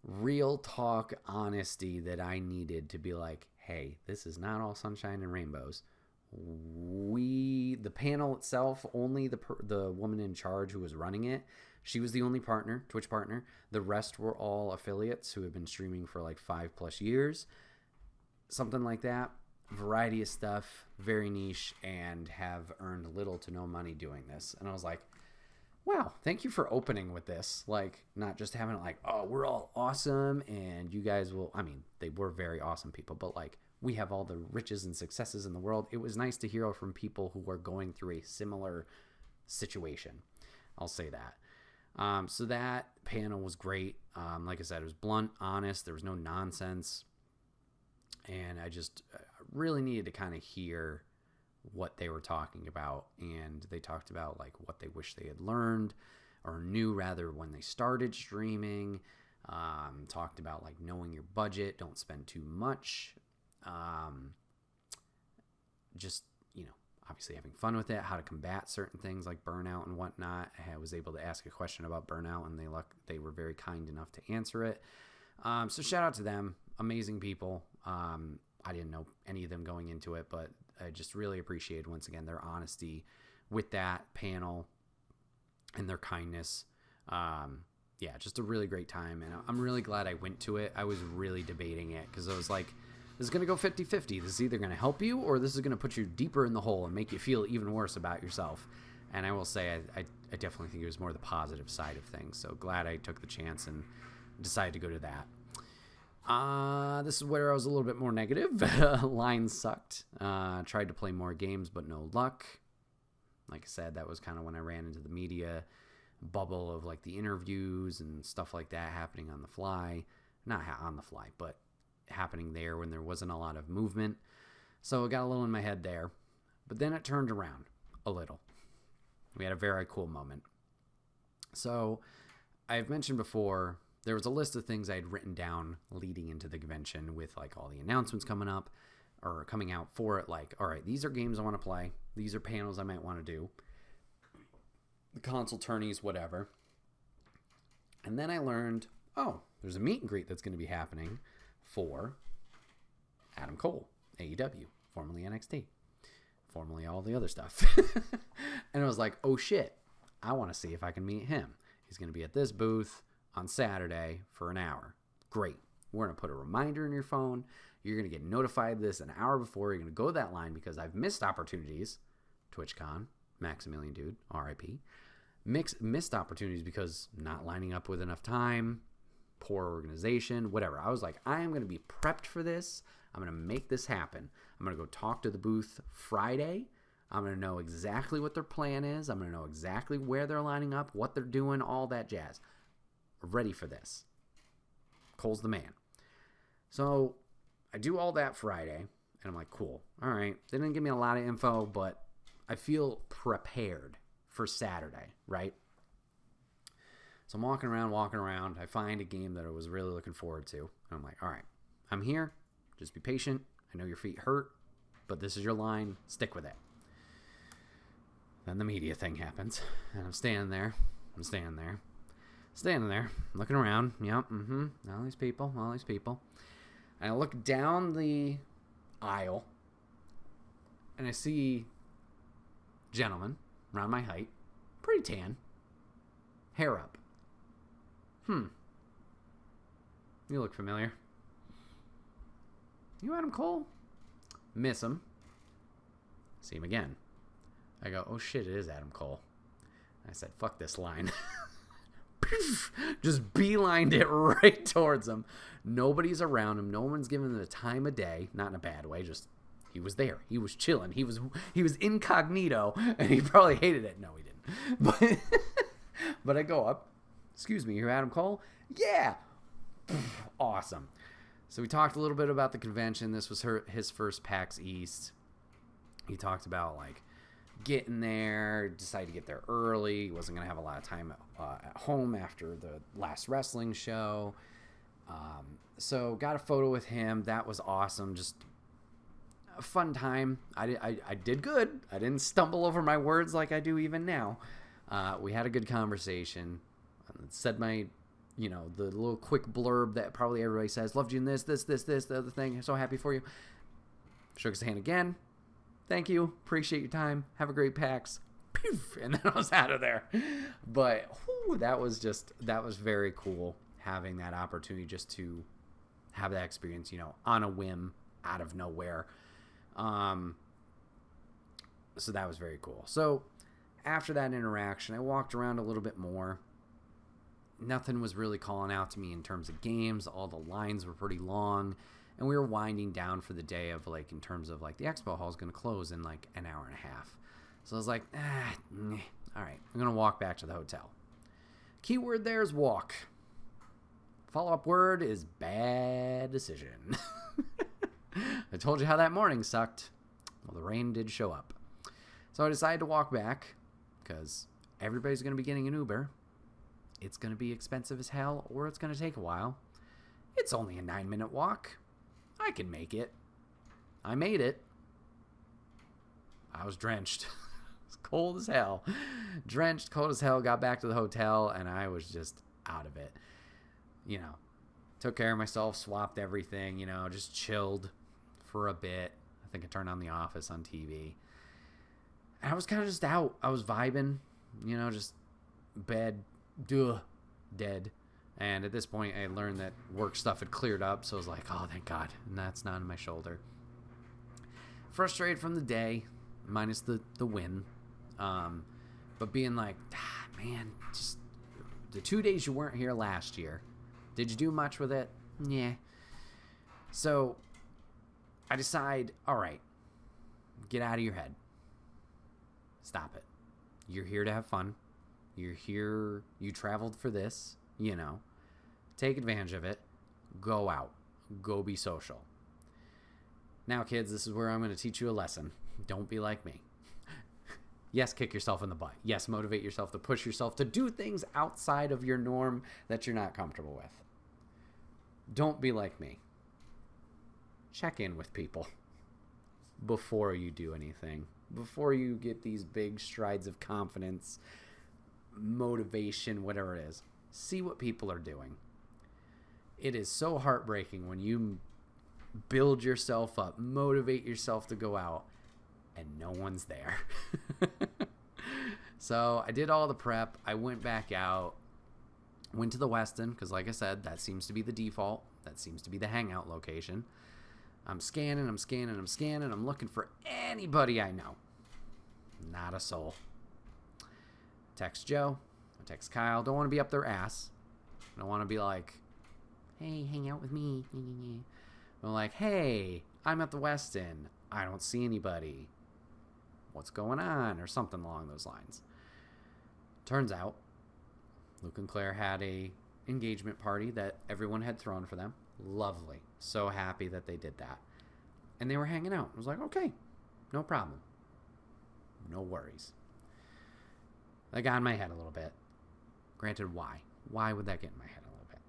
real talk honesty that I needed to be like, hey, this is not all sunshine and rainbows. The panel itself, only the woman in charge who was running it, she was the only Twitch partner. The rest were all affiliates who have been streaming for like 5+ years. Something like that. Variety of stuff, very niche, and have earned little to no money doing this. And I was like, wow, thank you for opening with this. Like, not just having it like, oh, we're all awesome and you guys will, they were very awesome people, but like, we have all the riches and successes in the world. It was nice to hear from people who are going through a similar situation. I'll say that. So that panel was great. Like I said, it was blunt, honest. There was no nonsense. And I just really needed to kind of hear what they were talking about. And they talked about like what they wish they had learned or knew rather when they started streaming. Talked about like knowing your budget, don't spend too much. Just, obviously having fun with it, how to combat certain things like burnout and whatnot. I was able to ask a question about burnout and they were very kind enough to answer it. So shout out to them. Amazing people. I didn't know any of them going into it, but I just really appreciated once again their honesty with that panel and their kindness. Just a really great time. And I'm really glad I went to it. I was really debating it because I was like, this is going to go 50-50. This is either going to help you or this is going to put you deeper in the hole and make you feel even worse about yourself. And I will say I definitely think it was more the positive side of things. So glad I took the chance and decided to go to that. This is where I was a little bit more negative. Line sucked. Tried to play more games, but no luck. Like I said, that was kind of when I ran into the media bubble of like the interviews and stuff like that happening on the fly. Not on the fly, but happening there when there wasn't a lot of movement. So it got a little in my head there. But then it turned around a little. We had a very cool moment. So I've mentioned before, there was a list of things I had written down leading into the convention with like all the announcements coming up or coming out for it. Like, all right, these are games I want to play. These are panels I might want to do. The console tourneys, whatever. And then I learned, there's a meet and greet that's going to be happening for Adam Cole, AEW, formerly NXT, formerly all the other stuff. And I was like, oh shit, I want to see if I can meet him. He's going to be at this booth on Saturday for an hour. Great. We're going to put a reminder in your phone. You're going to get notified of this an hour before. You're going to go that line because I've missed opportunities. TwitchCon, Maximilian Dude, RIP. Missed opportunities because not lining up with enough time, poor organization, whatever. I was like, I am going to be prepped for this. I'm going to make this happen. I'm going to go talk to the booth Friday. I'm going to know exactly what their plan is. I'm going to know exactly where they're lining up, what they're doing, all that jazz. Ready for this. Cole's the man. So I do all that Friday, and I'm like, cool. All right. They didn't give me a lot of info, but I feel prepared for Saturday, right? So I'm walking around. I find a game that I was really looking forward to. And I'm like, all right, I'm here. Just be patient. I know your feet hurt, but this is your line. Stick with it. Then the media thing happens, and I'm standing there, looking around. Yep, all these people. And I look down the aisle, and I see gentlemen around my height, pretty tan, hair up. You look familiar. You Adam Cole? Miss him. See him again. I go, oh shit, it is Adam Cole. I said, fuck this line. Just beelined it right towards him. Nobody's around him. No one's giving him the time of day. Not in a bad way. Just, he was there. He was chilling. He was incognito, and he probably hated it. No, he didn't. But I go up. Excuse me, you're Adam Cole? Yeah. Awesome. So we talked a little bit about the convention. This was his first PAX East. He talked about, like, getting there, decided to get there early. He wasn't going to have a lot of time at home after the last wrestling show. So got a photo with him. That was awesome. Just a fun time. I did good. I didn't stumble over my words like I do even now. We had a good conversation. Said my, the little quick blurb that probably everybody says. Loved you in this, the other thing. So happy for you. Shook his hand again. Thank you. Appreciate your time. Have a great PAX. Poof, and then I was out of there. But that was very cool, having that opportunity just to have that experience, on a whim, out of nowhere. So that was very cool. So after that interaction, I walked around a little bit more. Nothing was really calling out to me in terms of games. All the lines were pretty long. And we were winding down for the day of, like, in terms of, like, the expo hall is going to close in, like, an hour and a half. So I was like, all right, I'm going to walk back to the hotel. Keyword there is walk. Follow-up word is bad decision. I told you how that morning sucked. Well, the rain did show up. So I decided to walk back because everybody's going to be getting an Uber. It's going to be expensive as hell, or it's going to take a while. It's only a 9-minute walk. I can make it. I made it. I was drenched. It's cold as hell. Drenched, cold as hell. Got back to the hotel, and I was just out of it. Took care of myself, swapped everything, just chilled for a bit. I think I turned on The Office on TV. And I was kind of just out. I was vibing, just bed, dead. And at this point, I learned that work stuff had cleared up, so I was like, oh, thank God. And that's not on my shoulder. Frustrated from the day, minus the win. But being like, man, just the 2 days you weren't here last year, did you do much with it? Yeah. So I decide, all right, get out of your head. Stop it. You're here to have fun. You're here, you traveled for this. Take advantage of it. Go out. Go be social. Now, kids, this is where I'm going to teach you a lesson. Don't be like me. Yes, kick yourself in the butt. Yes, motivate yourself to push yourself to do things outside of your norm that you're not comfortable with. Don't be like me. Check in with people before you do anything. Before you get these big strides of confidence, motivation, whatever it is. See what people are doing. It is so heartbreaking when you build yourself up, motivate yourself to go out, and no one's there. So I did all the prep. I went back out, went to the Westin, because like I said, that seems to be the default. That seems to be the hangout location. I'm scanning. I'm looking for anybody I know. Not a soul. Text Joe. Text Kyle. Don't want to be up their ass. I don't want to be like, hey, hang out with me. I'm like, hey, I'm at the Westin. I don't see anybody. What's going on? Or something along those lines. Turns out, Luke and Claire had a engagement party that everyone had thrown for them. Lovely. So happy that they did that. And they were hanging out. I was like, okay, no problem. No worries. That got in my head a little bit. Granted, why? Why would that get in my head a little bit?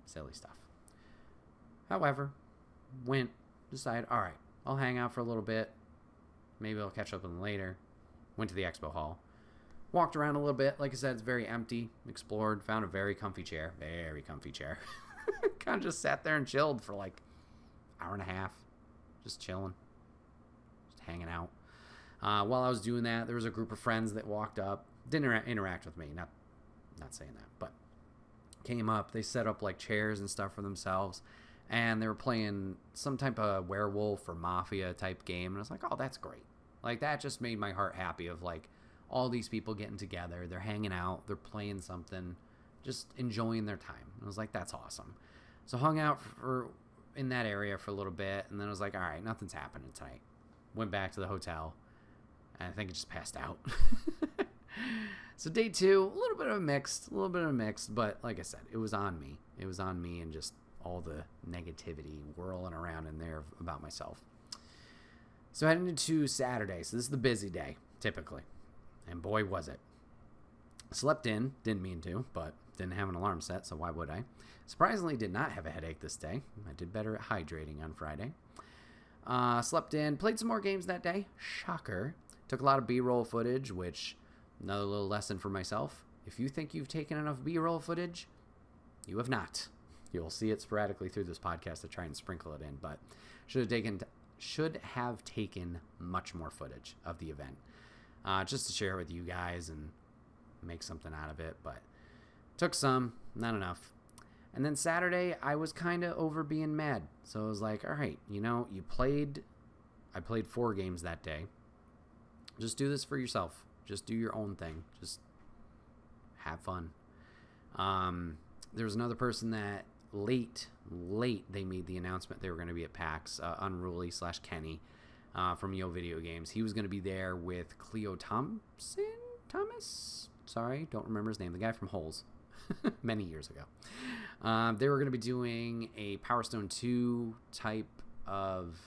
Silly stuff. However, decided, all right, I'll hang out for a little bit. Maybe I'll catch up with them later. Went to the expo hall. Walked around a little bit. Like I said, it's very empty. Explored. Found a very comfy chair. Kind of just sat there and chilled for like an hour and a half. Just chilling. Just hanging out. While I was doing that, there was a group of friends that walked up, didn't interact with me, not saying that, but came up. They set up like chairs and stuff for themselves, and they were playing some type of werewolf or mafia type game, and I was like, oh, that's great. Like, that just made my heart happy of like all these people getting together, they're hanging out, they're playing something, just enjoying their time. I was like, that's awesome. So hung out in that area for a little bit, and then I was like, all right, nothing's happening tonight. Went back to the hotel, and I think I just passed out. So day 2, a little bit of a mixed, but like I said, it was on me. It was on me and just all the negativity whirling around in there about myself. So heading into Saturday, so this is the busy day, typically. And boy, was it. Slept in, didn't mean to, but didn't have an alarm set, so why would I? Surprisingly, did not have a headache this day. I did better at hydrating on Friday. Slept in, played some more games that day. Shocker. Took a lot of B-roll footage, which, another little lesson for myself. If you think you've taken enough B-roll footage, you have not. You'll see it sporadically through this podcast to try and sprinkle it in, but should have taken much more footage of the event. Just to share with you guys and make something out of it, but took some, not enough. And then Saturday, I was kind of over being mad. So I was like, all right, I played 4 games that day. Just do this for yourself. Just do your own thing. Just have fun. There was another person that late, they made the announcement they were going to be at PAX, Unruly/Kenny from Yo Video Games. He was going to be there with Cleo Thomas? Sorry, don't remember his name. The guy from Holes. Many years ago. They were going to be doing a Power Stone 2 type of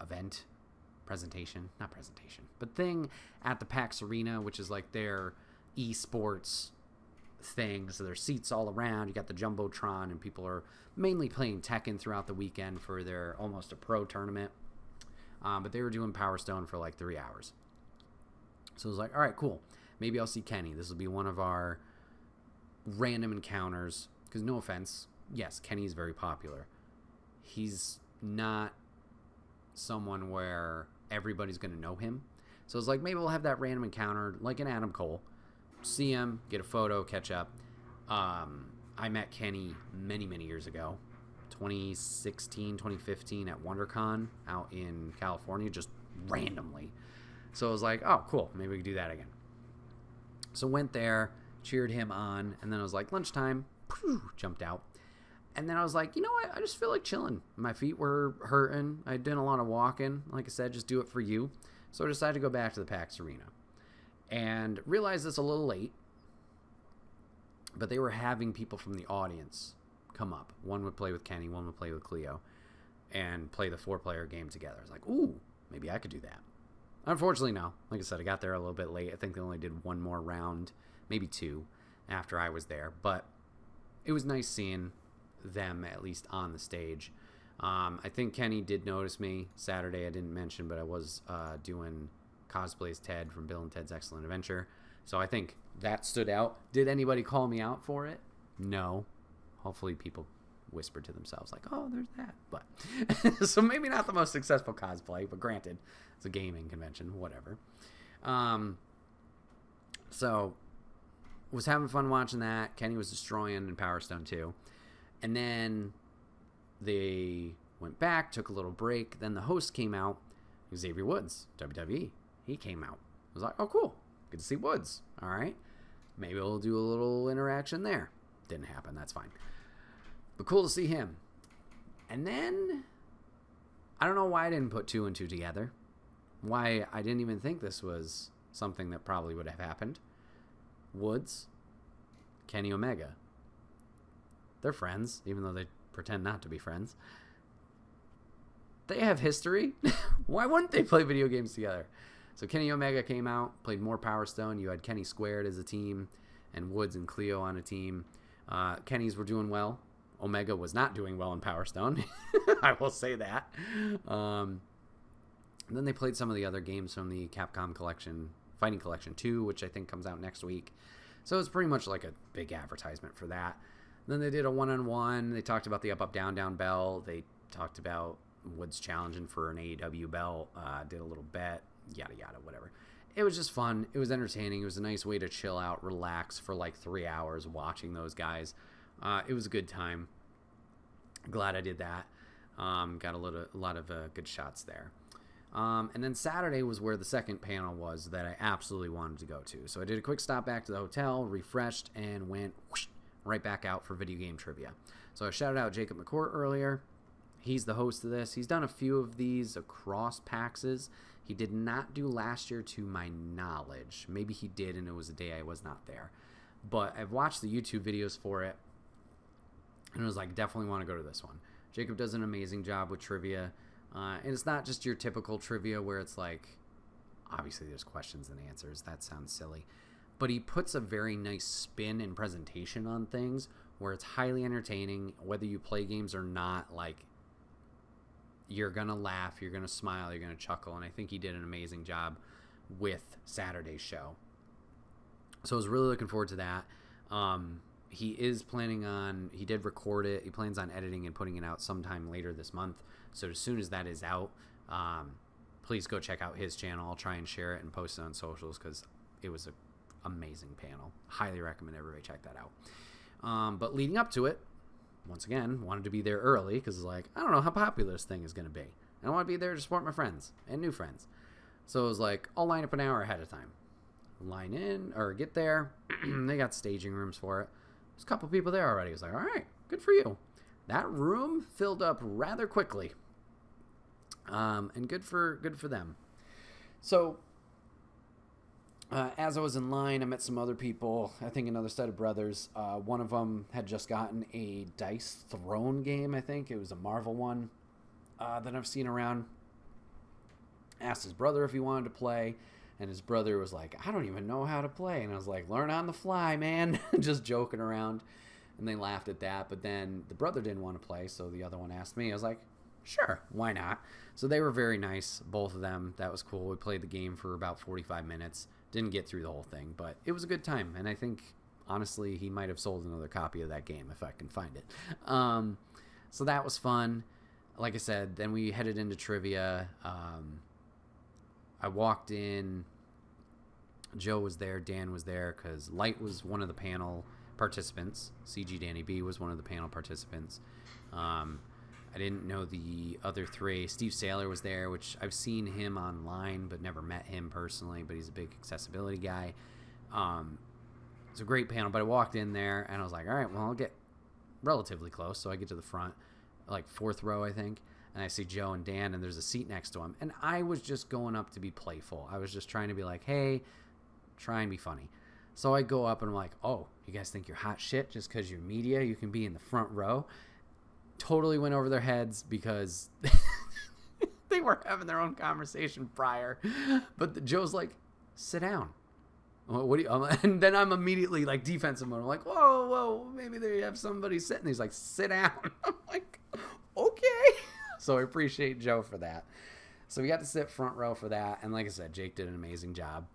event, but thing at the PAX Arena, which is like their esports thing. So there's seats all around. You got the Jumbotron, and people are mainly playing Tekken throughout the weekend for their almost a pro tournament. But they were doing Power Stone for like 3 hours. So I was like, all right, cool. Maybe I'll see Kenny. This will be one of our random encounters. Because no offense, yes, Kenny's very popular. He's not someone where everybody's going to know him. So it's like, maybe we'll have that random encounter like an Adam Cole. See him, get a photo, catch up. I met Kenny many, many years ago. 2016, 2015 at WonderCon out in California, just randomly. So I was like, oh, cool. Maybe we could do that again. So went there, cheered him on, and then I was like, lunchtime, jumped out. And then I was like, you know what? I just feel like chilling. My feet were hurting. I'd done a lot of walking. Like I said, just do it for you. So I decided to go back to the PAX Arena. And realized it's a little late, but they were having people from the audience come up. One would play with Kenny, one would play with Cleo, and play the 4-player game together. I was like, ooh, maybe I could do that. Unfortunately, no. Like I said, I got there a little bit late. I think they only did 1 more round, maybe 2, after I was there. But it was nice seeing them at least on the stage. I think Kenny did notice me Saturday. I didn't mention, but I was doing cosplay as Ted from Bill and Ted's Excellent Adventure. So I think that stood out. Did anybody call me out for it? No. Hopefully people whispered to themselves like, oh, there's that. But so maybe not the most successful cosplay, but granted, it's a gaming convention, whatever. So was having fun watching that. Kenny was destroying in Power Stone 2. And then they went back, took a little break. Then the host came out, Xavier Woods, WWE. He came out. I was like, oh, cool. Good to see Woods. All right. Maybe we'll do a little interaction there. Didn't happen. That's fine. But cool to see him. And then, I don't know why I didn't put 2 and 2 together. Why I didn't even think this was something that probably would have happened. Woods, Kenny Omega. They're friends, even though they pretend not to be friends. They have history. Why wouldn't they play video games together? So Kenny Omega came out, played more Power Stone. You had Kenny Squared as a team, and Woods and Cleo on a team. Kenny's were doing well. Omega was not doing well in Power Stone. I will say that. And then they played some of the other games from the Capcom Collection, Fighting Collection 2, which I think comes out next week. So it's pretty much like a big advertisement for that. Then they did a one-on-one. They talked about the up, up, down, down bell. They talked about was challenging for an AEW belt, did a little bet, yada yada, whatever. It was just fun. It was entertaining. It was a nice way to chill out, relax for like 3 hours watching those guys. It was a good time. Glad I did that. Got a lot of good shots there. And then Saturday was where the second panel was that I absolutely wanted to go to. So I did a quick stop back to the hotel, refreshed, and went right back out for video game trivia. So I shouted out Jacob McCourt earlier. He's the host of this. He's done a few of these across PAXs. He did not do last year to my knowledge. Maybe he did, and it was a day I was not there. But I've watched the YouTube videos for it, and I was like, definitely want to go to this one. Jacob does an amazing job with trivia. And it's not just your typical trivia where it's like, obviously there's questions and answers. That sounds silly. But he puts a very nice spin and presentation on things where it's highly entertaining. Whether you play games or not, like, you're going to laugh, you're going to smile, you're going to chuckle. And I think he did an amazing job with Saturday's show. So I was really looking forward to that. He is planning on, he did record it. He plans on editing and putting it out sometime later this month. So as soon as that is out, please go check out his channel. I'll try and share it and post it on socials because it was an amazing panel. Highly recommend everybody check that out. But leading up to it, once again, wanted to be there early because it's like, I don't know how popular this thing is going to be. And I want to be there to support my friends and new friends. So it was like, I'll line up an hour ahead of time. Line in or get there. They got staging rooms for it. There's a couple people there already. I was like, all right, good for you. That room filled up rather quickly. And good for them. So as I was in line, I met some other people. I think another set of brothers. One of them had just gotten a Dice Throne game, I think. It was a Marvel one that I've seen around. Asked his brother if he wanted to play. And his brother was like, I don't even know how to play. And I was like, learn on the fly, man. Just joking around. And they laughed at that. But then the brother didn't want to play. So the other one asked me. I was like, sure, why not? So they were very nice, both of them. That was cool. We played the game for about 45 minutes. Didn't get through the whole thing. But it was a good time. And I think, honestly, he might have sold another copy of that game if I can find it. So that was fun. Like I said, then we headed into trivia. I walked in. Joe was there. Dan was there because Light was one of the panel participants. CG Danny B was one of the panel participants. I didn't know the other three. Steve Saylor was there, which I've seen him online but never met him personally, but he's a big accessibility guy. It's a great panel, but I walked in there and I was like, all right, well, I'll get relatively close. So I get to the front, like fourth row, I think. And I see Joe and Dan, and there's a seat next to him. And I was just going up to be playful. I was just trying to be like, hey, try and be funny. So I go up and I'm like, oh, you guys think you're hot shit just because you're media? You can be in the front row. Totally went over their heads because they were having their own conversation prior. But Joe's like, sit down. What do you? And then I'm immediately like defensive mode. I'm like, whoa, maybe they have somebody sitting. He's like, sit down. I'm like, okay. So I appreciate Joe for that. So we got to sit front row for that. And like I said, Jake did an amazing job.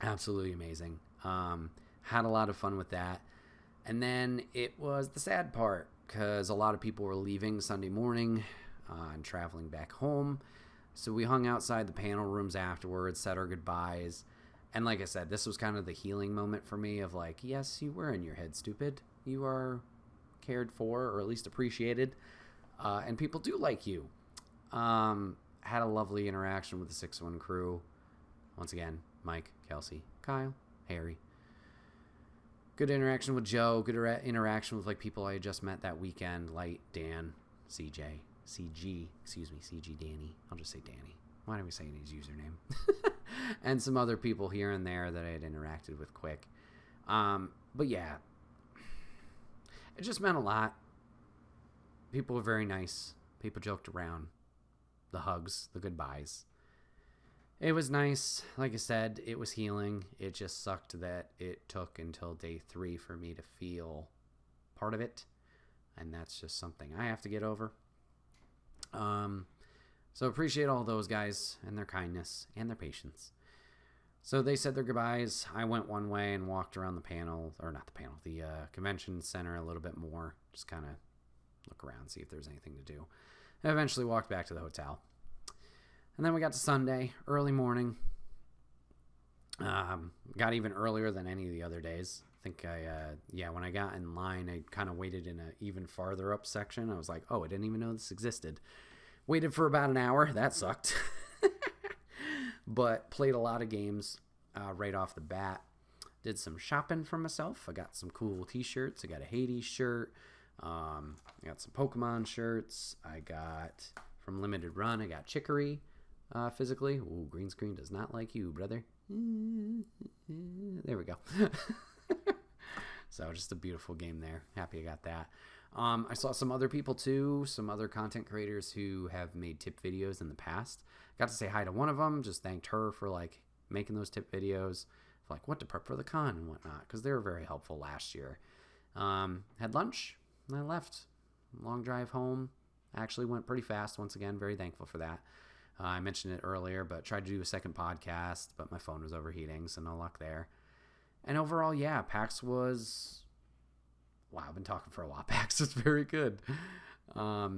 Absolutely amazing. Had a lot of fun with that. And then it was the sad part because a lot of people were leaving Sunday morning and traveling back home. So we hung outside the panel rooms afterwards, said our goodbyes. And like I said, this was kind of the healing moment for me of like, yes, you were in your head, stupid. You are cared for or at least appreciated. And people do like you. Had a lovely interaction with the 6-1 crew. Once again, Mike, Kelsey, Kyle, Harry. Good interaction with Joe. Good interaction with like people I had just met that weekend. Light, Dan, CG, Danny. I'll just say Danny. Why don't we say his username? And some other people here and there that I had interacted with quick. But yeah, it just meant a lot. People were very nice. People joked around. The hugs, the goodbyes. It was nice. Like I said, it was healing. It just sucked that it took until day 3 for me to feel part of it. And that's just something I have to get over. So appreciate all those guys and their kindness and their patience. So they said their goodbyes. I went one way and walked around the panel, or not the panel, the convention center a little bit more. Just kind of look around, see if there's anything to do. I eventually walked back to the hotel. And then we got to Sunday, early morning. Got even earlier than any of the other days. I think when I got in line, I kind of waited in an even farther up section. I was like, oh, I didn't even know this existed. Waited for about an hour. That sucked. But played a lot of games right off the bat. Did some shopping for myself. I got some cool t-shirts. I got a Hades shirt. I got some Pokemon shirts. I got, from Limited Run, I got Chicory physically. Ooh, green screen does not like you, brother. There we go. So just a beautiful game there. Happy I got that. I saw some other people too, some other content creators who have made tip videos in the past. Got to say hi to one of them. Just thanked her for like making those tip videos, for like what to prep for the con and whatnot, because they were very helpful last year. Had lunch and I left. Long drive home. Actually went pretty fast once again. Very thankful for that. I mentioned it earlier, but tried to do a second podcast, but my phone was overheating, so no luck there. And overall, yeah, PAX was... Wow, I've been talking for a while. PAX was very good. I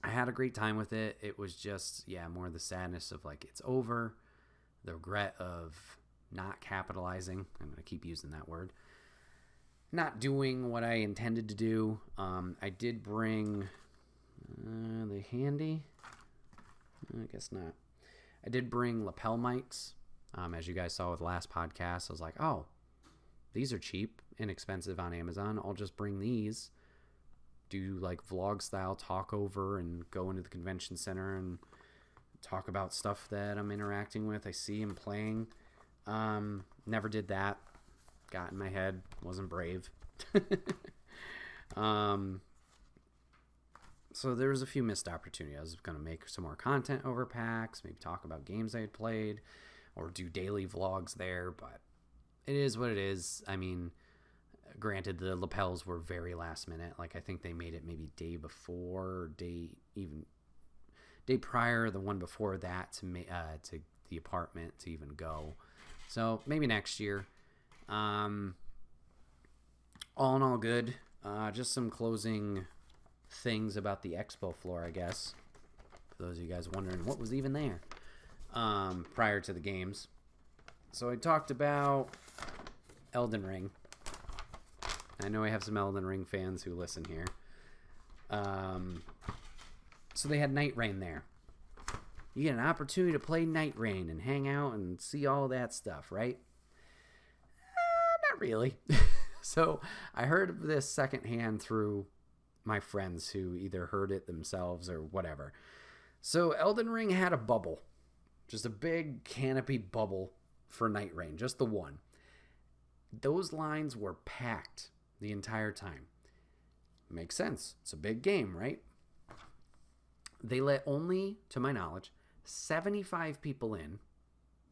had a great time with it. It was just, more the sadness of, like, it's over. The regret of not capitalizing. I'm going to keep using that word. Not doing what I intended to do. I did bring... the handy... I guess not. I did bring lapel mics. As you guys saw with the last podcast, I was like, oh, these are cheap, inexpensive on Amazon. I'll just bring these, do like vlog style talk over and go into the convention center and talk about stuff that I'm interacting with. I see and playing. Never did that. Got in my head. Wasn't brave. So there was a few missed opportunities. I was going to make some more content over PAX, maybe talk about games I had played, or do daily vlogs there, but it is what it is. I mean, granted, the lapels were very last minute. Like, I think they made it maybe day before, or day prior, the one before that to the apartment to even go. So maybe next year. All in all, good. Just some closing things about the expo floor, I guess, for those of you guys wondering what was even there prior to the games. So I talked about Elden Ring. I know I have some Elden Ring fans who listen here. So they had Night Rain there. You get an opportunity to play Night Rain and hang out and see all that stuff, right? Not really. So I heard of this secondhand through my friends who either heard it themselves or whatever. So Elden Ring had a bubble. Just a big canopy bubble for Night Rain. Just the one. Those lines were packed the entire time. Makes sense. It's a big game, right? They let only, to my knowledge, 75 people in.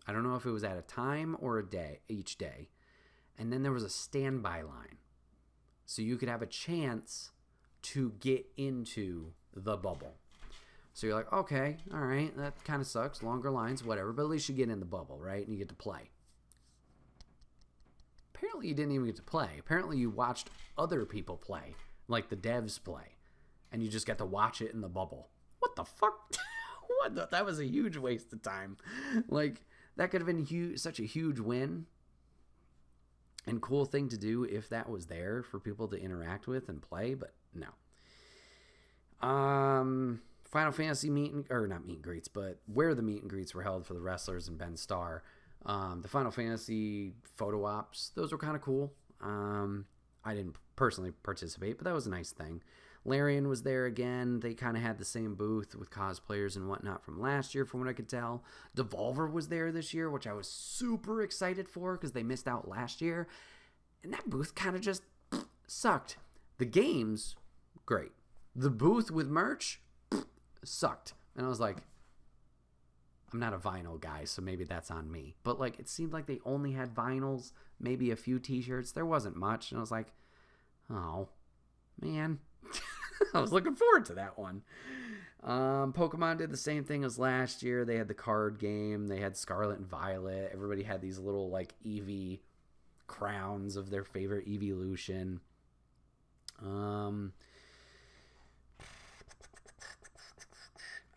I don't know if it was at a time or a day, each day. And then there was a standby line. So you could have a chance to get into the bubble. So you're like, okay, all right, that kind of sucks. Longer lines, whatever, but at least you get in the bubble, right? And you get to play. Apparently you didn't even get to play. Apparently you watched other people play, like the devs play, and you just got to watch it in the bubble. What the fuck? That was a huge waste of time. Like, that could have been such a huge win and cool thing to do if that was there for people to interact with and play, but no. Final Fantasy not meet and greets, but where the meet and greets were held for the wrestlers and Ben Starr. The Final Fantasy photo ops, those were kind of cool. I didn't personally participate, but that was a nice thing. Larian was there again. They kind of had the same booth with cosplayers and whatnot from last year, from what I could tell. Devolver was there this year, which I was super excited for because they missed out last year. And that booth kind of just sucked. The games, great. The booth with merch, sucked. And I was like, I'm not a vinyl guy, so maybe that's on me. But like, it seemed like they only had vinyls, maybe a few t-shirts. There wasn't much. And I was like, oh, man. I was looking forward to that one. Pokemon did the same thing as last year. They had the card game. They had Scarlet and Violet. Everybody had these little like Eevee crowns of their favorite Eeveelution.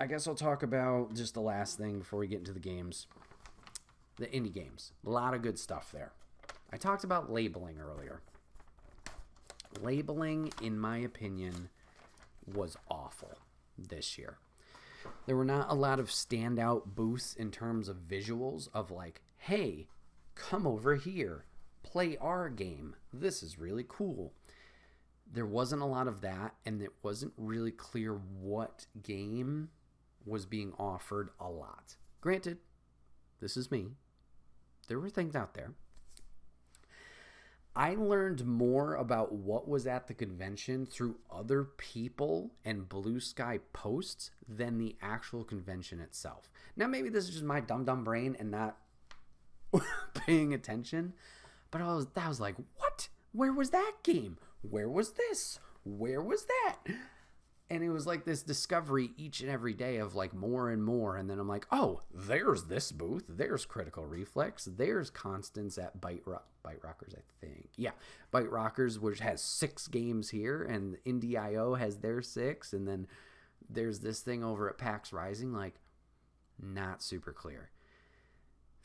I guess I'll talk about just the last thing before we get into the games. The indie games. A lot of good stuff there. I talked about labeling earlier. Labeling, in my opinion, was awful this year. There were not a lot of standout booths in terms of visuals of like, hey, come over here, play our game. This is really cool. There wasn't a lot of that, and it wasn't really clear what game was being offered a lot. Granted, this is me. There were things out there. I learned more about what was at the convention through other people and Blue Sky posts than the actual convention itself. Now, maybe this is just my dumb brain and not paying attention, but I was like, what? Where was that game? Where was this? Where was that? And it was like this discovery each and every day of like more and more. And then I'm like, oh, there's this booth. There's Critical Reflex. There's Constance at Bite Rockers, I think. Yeah, Bite Rockers, which has 6 games here. And Indie.io has their 6. And then there's this thing over at PAX Rising. Like, not super clear.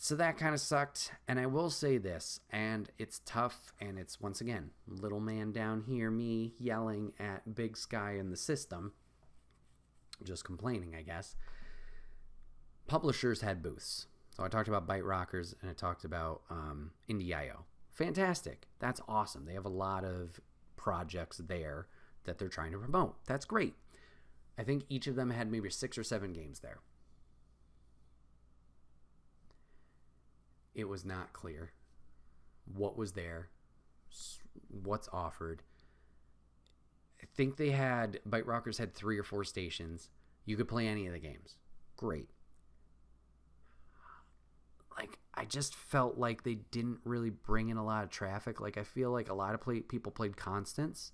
So that kind of sucked. And I will say this, and it's tough, and it's, once again, little man down here, me yelling at Big Sky and the system, just complaining, I guess. Publishers had booths. So I talked about Bite Rockers, and I talked about Indie.io. Fantastic. That's awesome. They have a lot of projects there that they're trying to promote. That's great. I think each of them had maybe 6 or 7 games there. It was not clear what was there, what's offered. I think they had, Bite Rockers had 3 or 4 stations. You could play any of the games. Great. Like, I just felt like they didn't really bring in a lot of traffic. Like, I feel like a lot of people played Constance,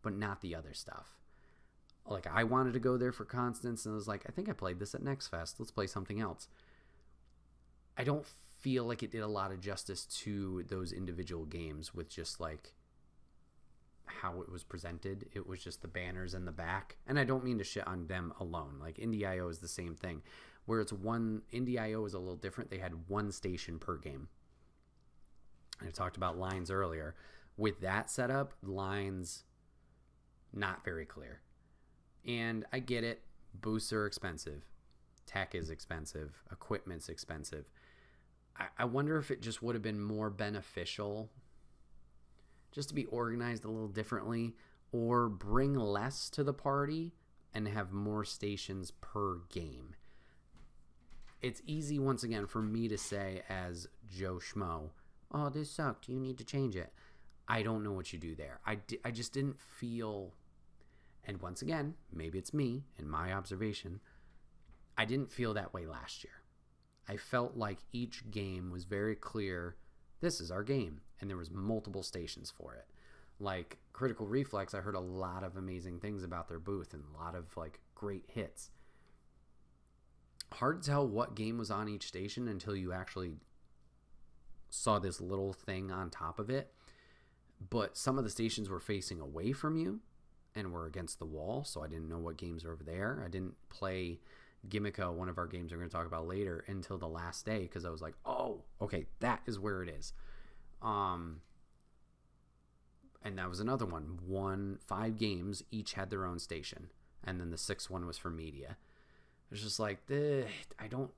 but not the other stuff. Like, I wanted to go there for Constance, and I was like, I think I played this at Next Fest. Let's play something else. I don't feel like it did a lot of justice to those individual games with just like how it was presented. It was just the banners in the back, and I don't mean to shit on them alone. Like Indie.io is the same thing, where it's one. Indie.io is a little different. They had 1 station per game. I talked about lines earlier. With that setup, lines not very clear, and I get it. Booths are expensive, tech is expensive, equipment's expensive. I wonder if it just would have been more beneficial just to be organized a little differently, or bring less to the party and have more stations per game. It's easy, once again, for me to say as Joe Schmo, oh, this sucked, you need to change it. I don't know what you do there. I just didn't feel, and once again, maybe it's me and my observation, I didn't feel that way last year. I felt like each game was very clear, this is our game, and there was multiple stations for it. Like Critical Reflex, I heard a lot of amazing things about their booth and a lot of like great hits. Hard to tell what game was on each station until you actually saw this little thing on top of it. But some of the stations were facing away from you and were against the wall, so I didn't know what games were over there. I didn't play Gimmico, one of our games we're going to talk about later, until the last day, because I was like, oh, okay, that is where it is. And that was another one. 5 games, each had their own station, and then the 6th one was for media. It's just like, I don't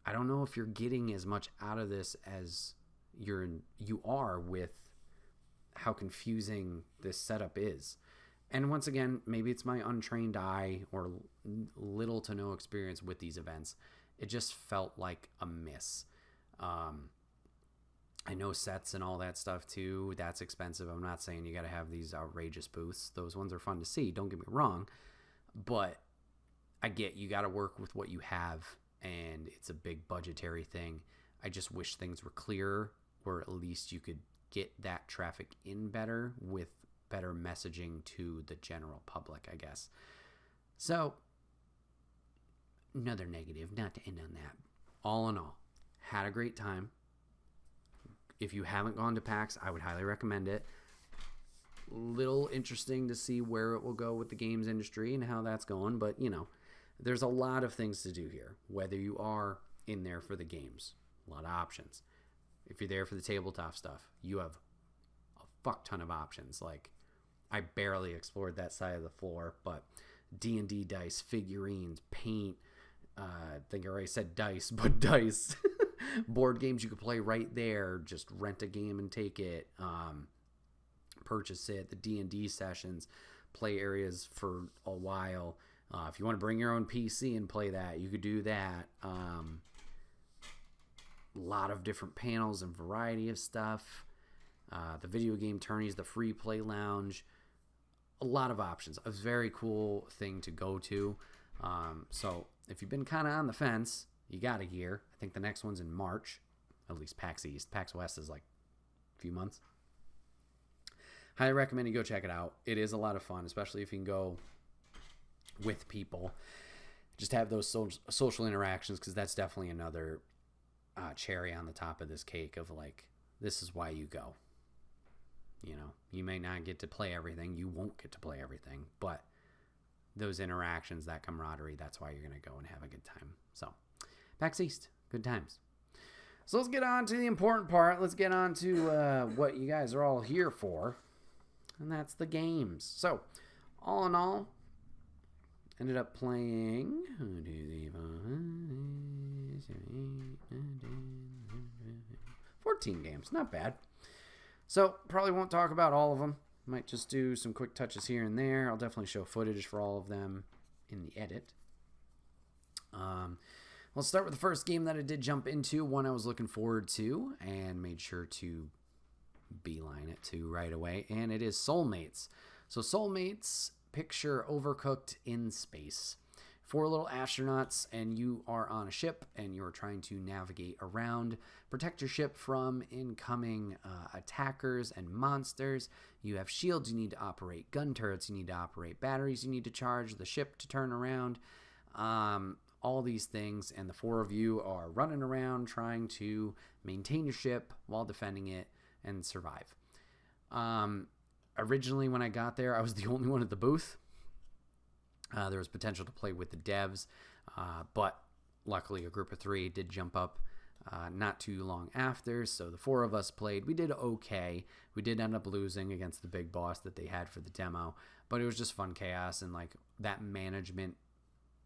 know if you're getting as much out of this as you are with how confusing this setup is. And once again, maybe it's my untrained eye or little to no experience with these events. It just felt like a miss. I know sets and all that stuff too. That's expensive. I'm not saying you got to have these outrageous booths. Those ones are fun to see. Don't get me wrong. But I get you got to work with what you have, and it's a big budgetary thing. I just wish things were clearer, or at least you could get that traffic in better with better messaging to the general public, I guess. So, another negative, not to end on that. All in all, had a great time. If you haven't gone to PAX, I would highly recommend it. Little interesting to see where it will go with the games industry and how that's going, but there's a lot of things to do here. Whether you are in there for the games, a lot of options. If you're there for the tabletop stuff, you have a fuck ton of options. Like, I barely explored that side of the floor, but D&D dice, figurines, paint, I think I already said dice, but dice. Board games you could play right there. Just rent a game and take it. Purchase it. The D&D sessions, play areas for a while. If you want to bring your own PC and play that, you could do that. A lot of different panels and variety of stuff. The video game tourneys, the free play lounge. A lot of options. A very cool thing to go to. So if you've been kind of on the fence, you got a year. I think the next one's in March. At least PAX East. PAX West is like a few months. Highly recommend you go check it out. It is a lot of fun, especially if you can go with people. Just have those social interactions, because that's definitely another cherry on the top of this cake of like, this is why you go. You know, you may not get to play everything. You won't get to play everything. But those interactions, that camaraderie, that's why you're going to go and have a good time. So, PAX East, good times. So let's get on to the important part. Let's get on to what you guys are all here for. And that's the games. So, all in all, ended up playing 14 games. Not bad. So, probably won't talk about all of them. Might just do some quick touches here and there. I'll definitely show footage for all of them in the edit. Let's start with the first game that I did jump into, one I was looking forward to and made sure to beeline it to right away, and it is Soulmates. So Soulmates, picture Overcooked in space. 4 little astronauts, and you are on a ship, and you're trying to navigate around, protect your ship from incoming attackers and monsters. You have shields you need to operate, gun turrets you need to operate, batteries you need to charge, the ship to turn around, all these things, and the 4 of you are running around trying to maintain your ship while defending it and survive. Originally, when I got there, I was the only one at the booth. There was potential to play with the devs, but luckily a group of 3 did jump up not too long after, so the 4 of us played. We did okay. We did end up losing against the big boss that they had for the demo, but it was just fun chaos and like that management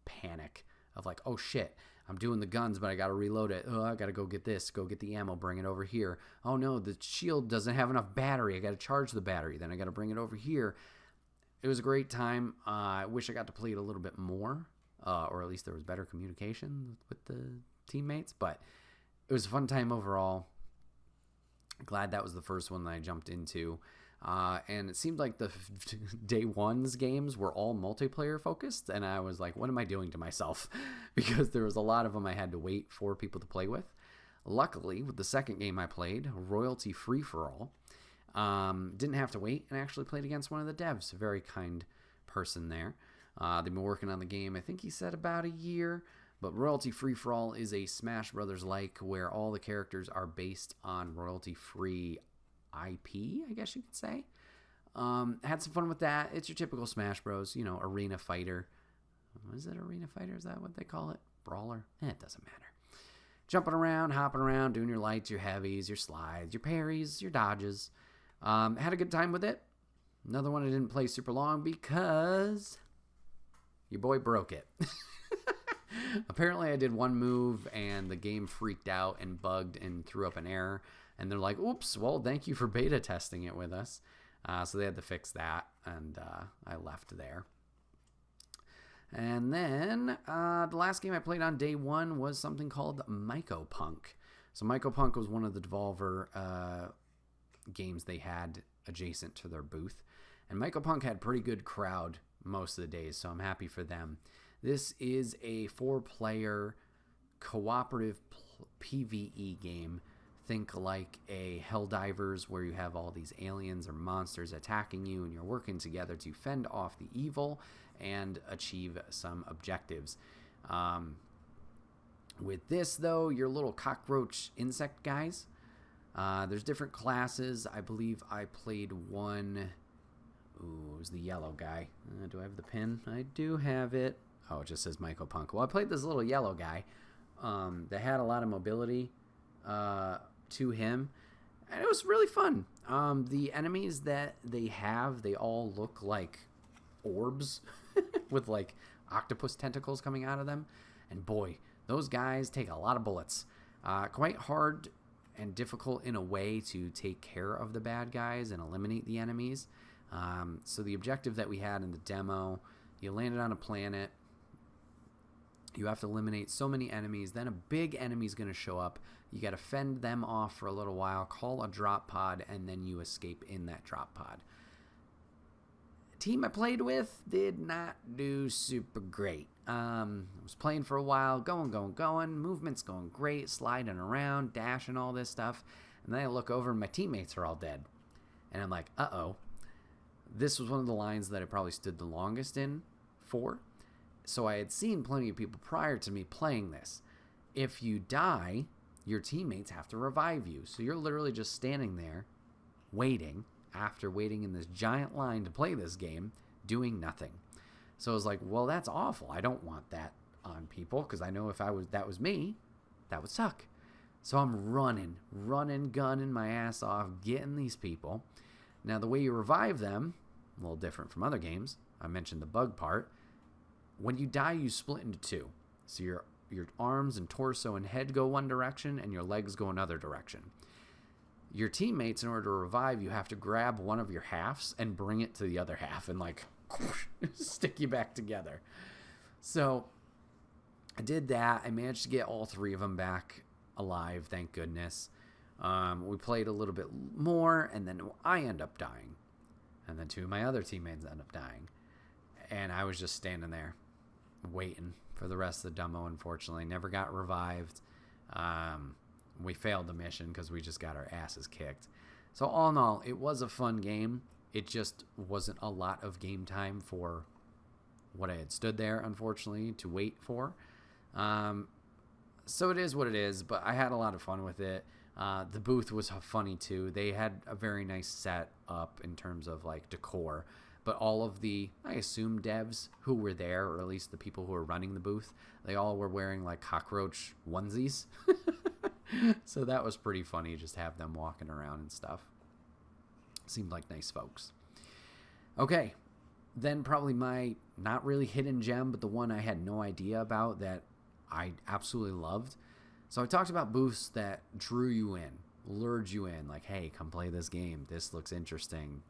panic of like, oh shit, I'm doing the guns, but I gotta reload it. Oh, I gotta go get this, go get the ammo, bring it over here. Oh no, the shield doesn't have enough battery. I gotta charge the battery, then I gotta bring it over here. It was a great time. I wish I got to play it a little bit more, or at least there was better communication with the teammates, but it was a fun time overall. Glad that was the first one that I jumped into. And it seemed like the day one's games were all multiplayer focused, and I was like, what am I doing to myself? Because there was a lot of them I had to wait for people to play with. Luckily, with the second game I played, Royalty Free For All, didn't have to wait and actually played against one of the devs. A very kind person there. They've been working on the game, I think he said about a year, but Royalty Free For All is a Smash Brothers like where all the characters are based on royalty free IP, I guess you could say. Had some fun with that. It's your typical Smash Bros, arena fighter. Is it arena fighter? Is that what they call it? Brawler? It doesn't matter. Jumping around, hopping around, doing your lights, your heavies, your slides, your parries, your dodges. Had a good time with it. Another one I didn't play super long because your boy broke it. Apparently I did one move and the game freaked out and bugged and threw up an error. And they're like, oops, well, thank you for beta testing it with us. So they had to fix that, and I left there. And then the last game I played on day one was something called Mycopunk. So Mycopunk was one of the Devolver games they had adjacent to their booth. And Mycopunk had pretty good crowd most of the days, so I'm happy for them. This is a 4-player cooperative PvE game. Think like a Helldivers where you have all these aliens or monsters attacking you and you're working together to fend off the evil and achieve some objectives. With this, though, your little cockroach insect guys. There's different classes. I believe I played one. Ooh, it was the yellow guy. Do I have the pin? I do have it. Oh, it just says Michael Punk. Well, I played this little yellow guy that had a lot of mobility to him, and it was really fun. The enemies that they all look like orbs with like octopus tentacles coming out of them, and boy, those guys take a lot of bullets. Quite hard and difficult in a way to take care of the bad guys and eliminate the enemies. So the objective that we had in the demo, you landed on a planet, you have to eliminate so many enemies, then a big enemy's going to show up, you got to fend them off for a little while, call a drop pod, and then you escape in that drop pod. The team I played with did not do super great. I was playing for a while, going, movement's going great, sliding around, dashing, all this stuff, and then I look over and my teammates are all dead. And I'm like, uh-oh. This was one of the lines that I probably stood the longest in for. So I had seen plenty of people prior to me playing this. If you die, your teammates have to revive you. So you're literally just standing there waiting, after waiting in this giant line to play this game, doing nothing. So I was like, well, that's awful. I don't want that on people, because I know if that was me, that would suck. So I'm running, gunning my ass off, getting these people. Now, the way you revive them, a little different from other games. I mentioned the bug part. When you die, you split into two. So your arms and torso and head go one direction, and your legs go another direction. Your teammates, in order to revive, you have to grab one of your halves and bring it to the other half and like stick you back together. So I did that. I managed to get all three of them back alive, thank goodness. We played a little bit more, and then I end up dying. And then two of my other teammates end up dying. And I was just standing there waiting for the rest of the demo, unfortunately. Never got revived. We failed the mission because we just got our asses kicked. So all in all, it was a fun game. It just wasn't a lot of game time for what I had stood there, unfortunately, to wait for. So it is what it is, but I had a lot of fun with it. The booth was funny too. They had a very nice set up in terms of like decor, but all of the, I assume, devs who were there, or at least the people who were running the booth, they all were wearing like cockroach onesies. So that was pretty funny, just have them walking around and stuff. Seemed like nice folks. Okay, then probably my not really hidden gem, but the one I had no idea about that I absolutely loved. So I talked about booths that drew you in, lured you in, like, hey, come play this game. This looks interesting.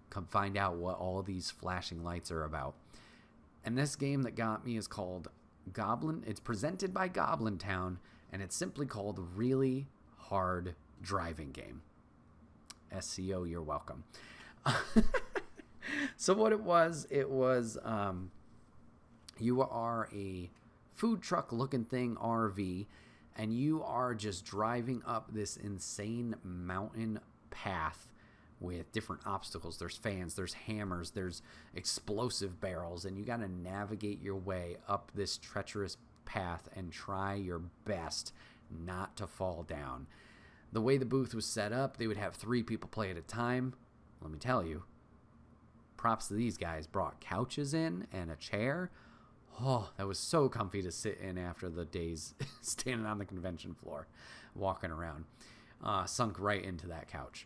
Come find out what all these flashing lights are about. And this game that got me is called Goblin. It's presented by Goblin Town, and it's simply called Really Hard Driving Game. SCO, you're welcome. So what it was you are a food truck looking thing RV, and you are just driving up this insane mountain path with different obstacles. There's fans, there's hammers, there's explosive barrels, and you got to navigate your way up this treacherous path and try your best not to fall down. The way the booth was set up, they would have 3 people play at a time. Let me tell you, props to these guys. Brought couches in and a chair. Oh, that was so comfy to sit in after the days standing on the convention floor, walking around. Sunk right into that couch.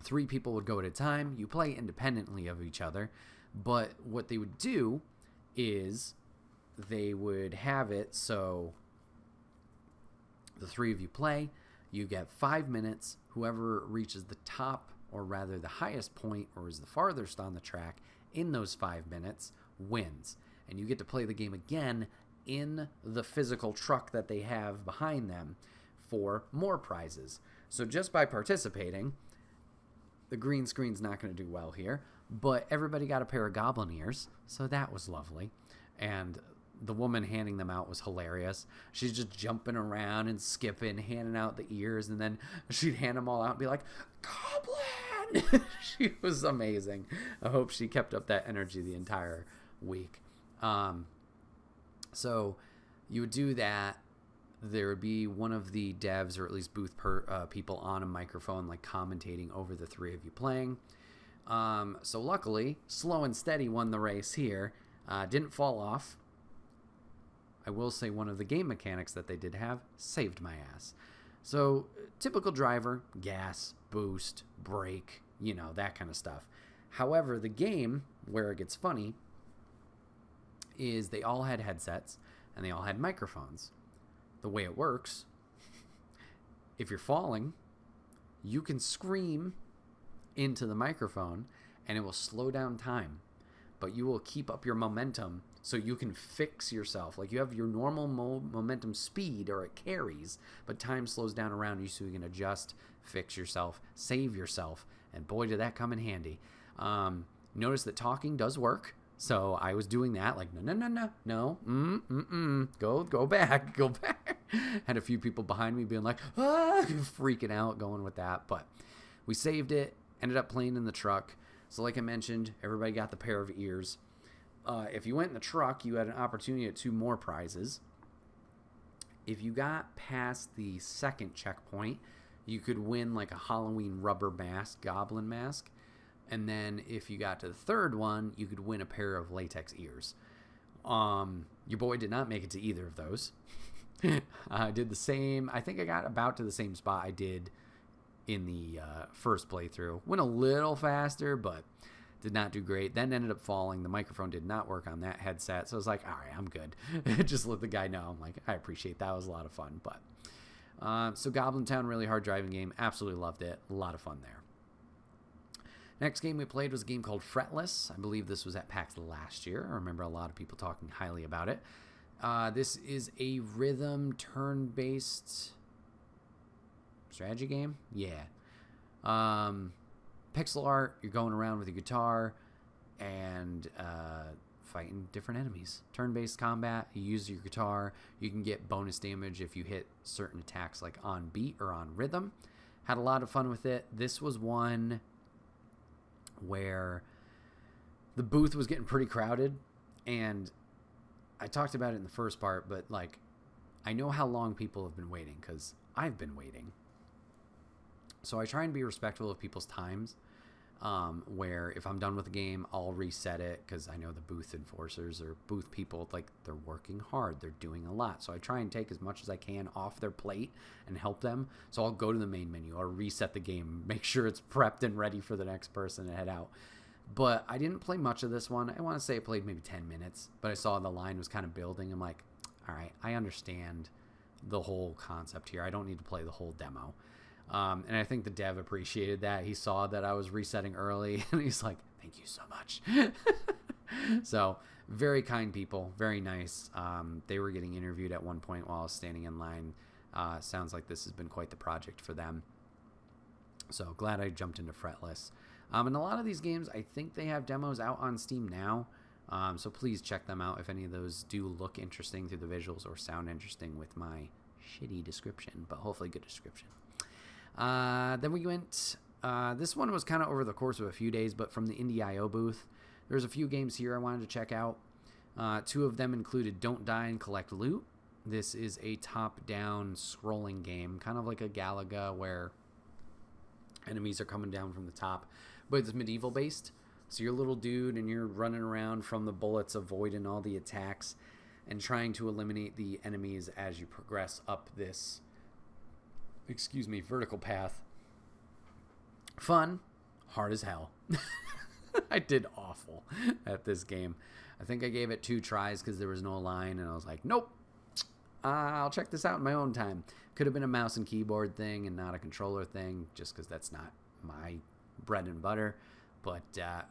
3 people would go at a time. You play independently of each other, but what they would do is they would have it so the 3 of you play. You get 5 minutes. Whoever reaches the top, or rather the highest point, or is the farthest on the track in those 5 minutes, wins. And you get to play the game again in the physical truck that they have behind them for more prizes. So just by participating, the green screen's not going to do well here, but everybody got a pair of goblin ears, so that was lovely. And the woman handing them out was hilarious. She's just jumping around and skipping, handing out the ears, and then she'd hand them all out and be like, Goblin! She was amazing. I hope she kept up that energy the entire week. So you would do that. There would be one of the devs, or at least booth people, on a microphone, like commentating over the 3 of you playing. So luckily, Slow and Steady won the race here. Didn't fall off. I will say one of the game mechanics that they did have saved my ass. So, typical driver, gas, boost, brake, that kind of stuff. However, the game, where it gets funny, is they all had headsets and they all had microphones. The way it works, if you're falling, you can scream into the microphone and it will slow down time, but you will keep up your momentum so you can fix yourself. Like, you have your normal momentum speed, or it carries, but time slows down around you so you can adjust, fix yourself, save yourself, and boy, did that come in handy. Notice that talking does work. So I was doing that, like, no, go back. Had a few people behind me being like, freaking out, going with that. But we saved it, ended up playing in the truck. So like I mentioned, everybody got the pair of ears. If you went in the truck, you had an opportunity at 2 more prizes. If you got past the second checkpoint, you could win like a Halloween rubber mask, goblin mask. And then if you got to the third one, you could win a pair of latex ears. Your boy did not make it to either of those. I did the same. I think I got about to the same spot I did in the first playthrough. Went a little faster, but did not do great. Then ended up falling. The microphone did not work on that headset. So I was like, all right, I'm good. Just let the guy know. I'm like, I appreciate that. It was a lot of fun. But so Goblin Town, really hard driving game. Absolutely loved it. A lot of fun there. Next game we played was a game called Fretless. I believe this was at PAX last year. I remember a lot of people talking highly about it. This is a rhythm turn-based strategy game. Yeah. Pixel art. You're going around with your guitar and fighting different enemies. Turn-based combat. You use your guitar. You can get bonus damage if you hit certain attacks, like on beat or on rhythm. Had a lot of fun with it. This was one where the booth was getting pretty crowded, and I talked about it in the first part, but like, I know how long people have been waiting because I've been waiting. So I try and be respectful of people's times, where if I'm done with the game, I'll reset it, because I know the booth enforcers or booth people, like, they're working hard, they're doing a lot. So I try and take as much as I can off their plate and help them. So I'll go to the main menu, I'll reset the game, make sure it's prepped and ready for the next person and head out. But I didn't play much of this one. I want to say I played maybe 10 minutes, but I saw the line was kind of building. I'm like, all right, I understand the whole concept here. I don't need to play the whole demo. And I think the dev appreciated that. He saw that I was resetting early, and he's like, thank you so much. So, very kind people, very nice. They were getting interviewed at one point while I was standing in line. Sounds like this has been quite the project for them. So, glad I jumped into Fretless. And a lot of these games, I think they have demos out on Steam now. So please check them out if any of those do look interesting through the visuals or sound interesting with my shitty description, but hopefully good description. Then we went, this one was kind of over the course of a few days, but from the Indie.io booth. There's a few games here I wanted to check out. 2 of them included Don't Die and Collect Loot. This is a top-down scrolling game, kind of like a Galaga, where enemies are coming down from the top, but it's medieval-based. So you're a little dude, and you're running around from the bullets, avoiding all the attacks, and trying to eliminate the enemies as you progress up this, vertical path. Fun, hard as hell. I did awful at this game. I think I gave it 2 tries because there was no line, and I was like, nope, I'll check this out in my own time. Could have been a mouse and keyboard thing and not a controller thing, just because that's not my bread and butter. But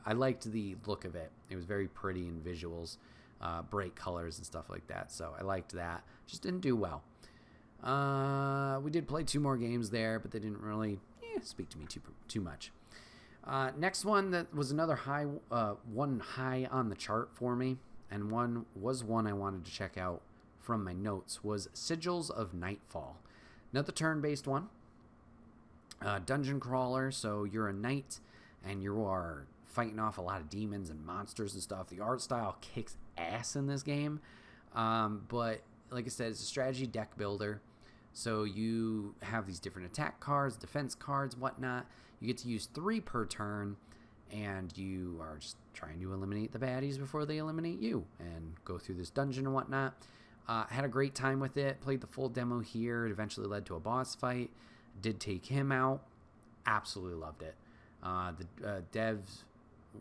I liked the look of it. It was very pretty in visuals, bright colors and stuff like that. So I liked that. Just didn't do well. We did play 2 more games there, but they didn't really speak to me too much. Next one that was another high on the chart for me, and one I wanted to check out from my notes, was Sigils of Nightfall. Another turn-based one. Dungeon crawler, so you're a knight, and you are fighting off a lot of demons and monsters and stuff. The art style kicks ass in this game. But like I said, it's a strategy deck builder. So you have these different attack cards, defense cards, whatnot. You get to use 3 per turn. and you are just trying to eliminate the baddies before they eliminate you and go through this dungeon and whatnot. Had a great time with it. Played the full demo here. It eventually led to a boss fight. Did take him out. Absolutely loved it. The devs,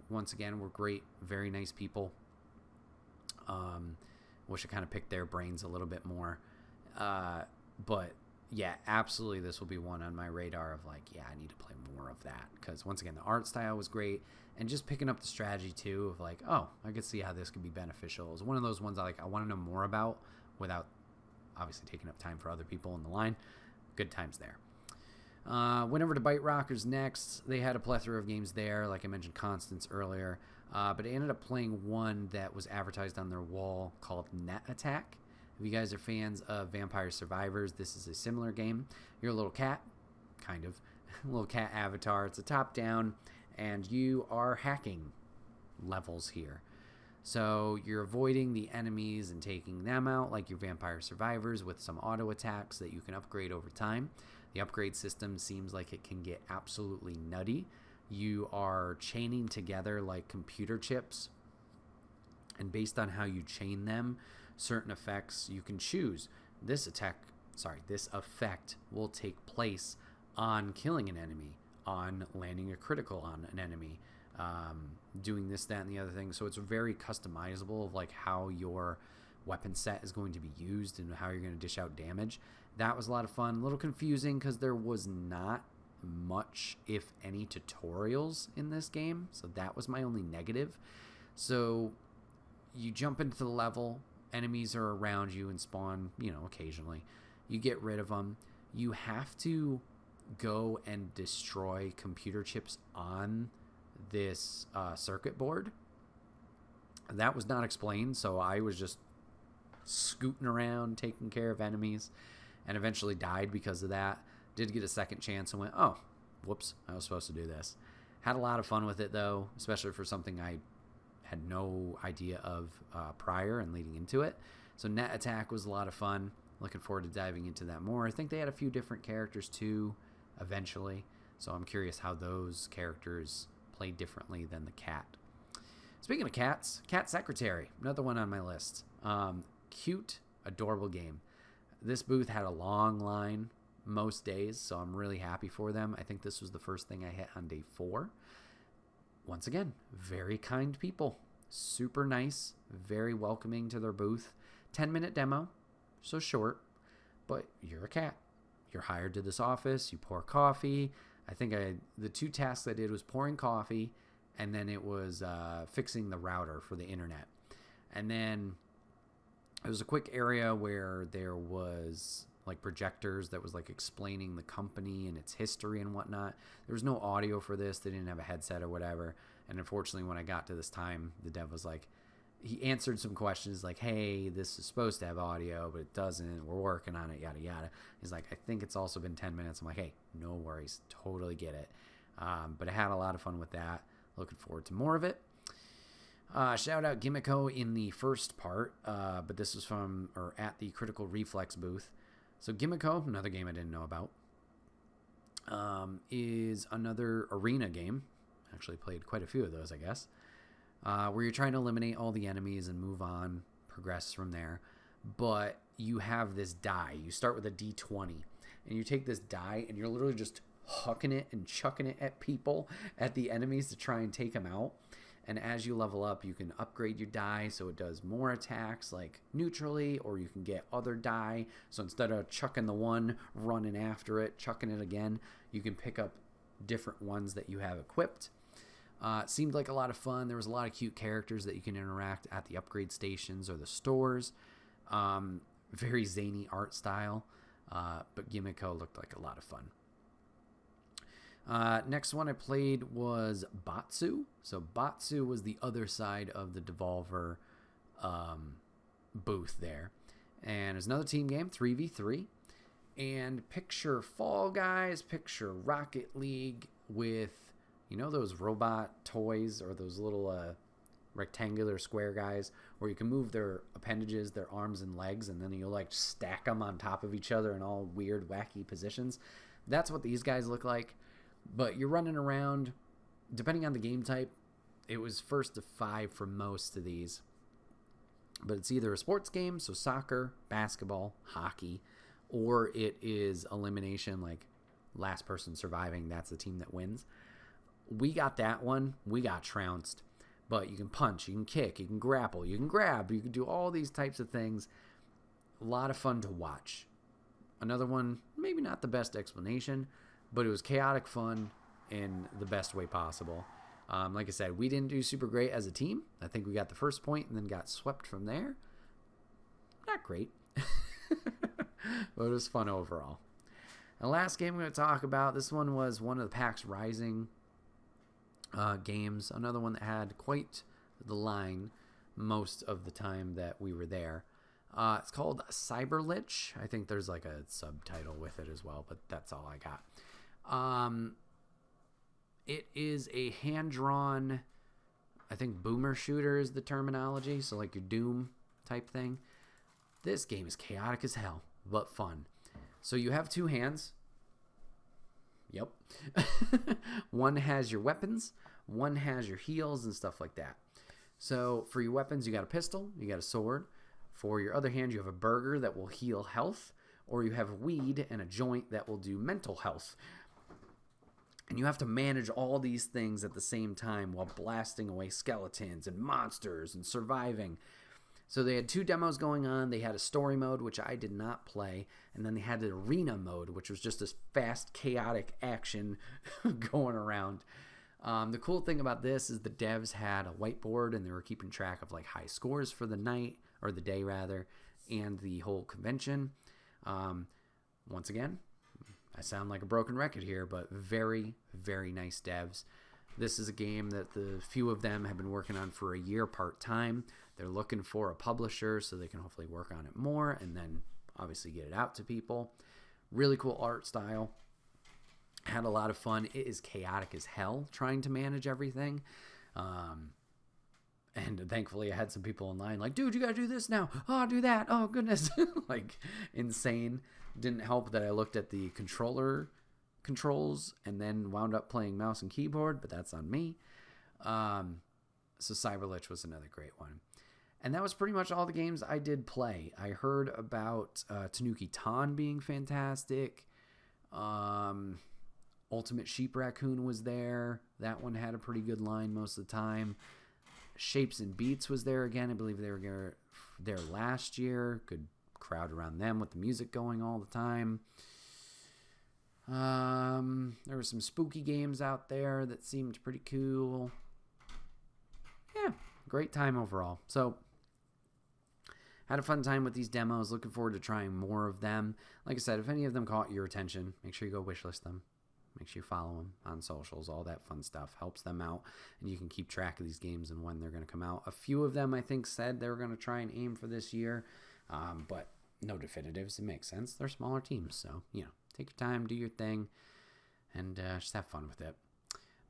once again, were great. Very nice people. Wish I kind of picked their brains a little bit more. But yeah, absolutely, this will be one on my radar of like, yeah, I need to play more of that. Because once again, the art style was great. And just picking up the strategy too of like, oh, I could see how this could be beneficial. It's one of those ones I want to know more about without obviously taking up time for other people in the line. Good times there. Went over to Bite Rockers next. They had a plethora of games there, like I mentioned Constance earlier. But I ended up playing one that was advertised on their wall called Net Attack. If you guys are fans of Vampire Survivors, this is a similar game. You're a little cat, kind of, a little cat avatar. It's a top-down, and you are hacking levels here. So you're avoiding the enemies and taking them out like your Vampire Survivors with some auto attacks that you can upgrade over time. The upgrade system seems like it can get absolutely nutty. You are chaining together like computer chips, and based on how you chain them, certain effects you can choose. This effect will take place on killing an enemy, on landing a critical on an enemy, doing this, that, and the other thing. So it's very customizable of like how your weapon set is going to be used and how you're going to dish out damage. That was a lot of fun. A little confusing because there was not much, if any, tutorials in this game. So that was my only negative. So you jump into the level, enemies are around you and spawn, occasionally. You get rid of them. You have to go and destroy computer chips on this circuit board. That was not explained, so I was just scooting around, taking care of enemies, and eventually died because of that. Did get a second chance and went, oh, whoops, I was supposed to do this. Had a lot of fun with it, though, especially for something I had no idea of prior and leading into it. So Net Attack was a lot of fun. Looking forward to diving into that more. I think they had a few different characters, too, eventually. So I'm curious how those characters play differently than the cat. Speaking of cats, Cat Secretary, another one on my list. Cute, adorable game. This booth had a long line most days, so I'm really happy for them. I think this was the first thing I hit on day 4. Once again, very kind people. Super nice, very welcoming to their booth. 10-minute demo, so short, but you're a cat. You're hired to this office, you pour coffee. I think the 2 tasks I did was pouring coffee, and then it was fixing the router for the internet. And then it was a quick area where there was like projectors that was like explaining the company and its history and whatnot. There was no audio for this. They didn't have a headset or whatever. And unfortunately, when I got to this time, the dev was like, he answered some questions like, hey, this is supposed to have audio, but it doesn't. We're working on it, yada, yada. He's like, I think it's also been 10 minutes. I'm like, hey, no worries. Totally get it. But I had a lot of fun with that. Looking forward to more of it. Shout out Gimmico in the first part, but this was at the Critical Reflex booth. So Gimmico, another game I didn't know about, is another arena game. Actually played quite a few of those, I guess, where you're trying to eliminate all the enemies and move on, progress from there. But you have this die. You start with a D20, and you take this die, and you're literally just hucking it and chucking it at people, at the enemies to try and take them out. And as you level up, you can upgrade your die so it does more attacks like neutrally, or you can get other die. So instead of chucking the one, running after it, chucking it again, you can pick up different ones that you have equipped. Seemed like a lot of fun. There was a lot of cute characters that you can interact at the upgrade stations or the stores. Very zany art style, but Gimmico looked like a lot of fun. Next one I played was Batsu. So Batsu was the other side of the Devolver booth there. And it was another team game, 3v3. And picture Fall Guys, picture Rocket League with, those robot toys or those little rectangular square guys where you can move their appendages, their arms and legs, and then you'll like stack them on top of each other in all weird, wacky positions. That's what these guys look like. But you're running around depending on the game type, it was first to 5 for most of these. But it's either a sports game, so soccer, basketball, hockey, or it is elimination, like last person surviving, that's the team that wins. We got that one. We got trounced. But you can punch, you can kick, you can grapple, you can grab, you can do all these types of things. A lot of fun to watch. Another one, maybe not the best explanation, but it was chaotic fun in the best way possible. Like I said, we didn't do super great as a team. I think we got the first point and then got swept from there. Not great. But it was fun overall. The last game I'm going to talk about, this one was one of the PAX Rising games. Another one that had quite the line most of the time that we were there. It's called Cyberlich. I think there's like a subtitle with it as well, but that's all I got. It is a hand-drawn, I think boomer shooter is the terminology, so like your Doom type thing. This game is chaotic as hell, but fun. So you have 2 hands. Yep. One has your weapons, one has your heals and stuff like that. So for your weapons, you got a pistol, you got a sword. For your other hand, you have a burger that will heal health, or you have weed and a joint that will do mental health. And you have to manage all these things at the same time while blasting away skeletons and monsters and surviving. So they had 2 demos going on. They had a story mode, which I did not play, and then they had the arena mode, which was just this fast, chaotic action going around. The cool thing about this is the devs had a whiteboard, and they were keeping track of like high scores for the night, or the day rather, and the whole convention. Once again, I sound like a broken record here, but very, very nice devs. This is a game that the few of them have been working on for a year part-time. They're looking for a publisher so they can hopefully work on it more and then obviously get it out to people. Really cool art style. Had a lot of fun. It is chaotic as hell trying to manage everything. And thankfully I had some people online like, dude, you gotta do this now. Oh, do that. Oh, goodness. Like, insane. Didn't help that I looked at the controls and then wound up playing mouse and keyboard, but that's on me. So Cyberlich was another great one. And that was pretty much all the games I did play. I heard about Tanuki Tan being fantastic. Ultimate Sheep Raccoon was there. That one had a pretty good line most of the time. Shapes and Beats was there again. I believe they were there last year. Good crowd around them with the music going all the time. There were some spooky games out there that seemed pretty cool. Yeah, great time overall. So, had a fun time with these demos. Looking forward to trying more of them. Like I said, if any of them caught your attention, make sure you go wishlist them. Make sure you follow them on socials. All that fun stuff helps them out, and you can keep track of these games and when they're going to come out. A few of them, I think, said they were going to try and aim for this year, but no definitives. It makes sense. They're smaller teams, so, you know, take your time, do your thing, and just have fun with it.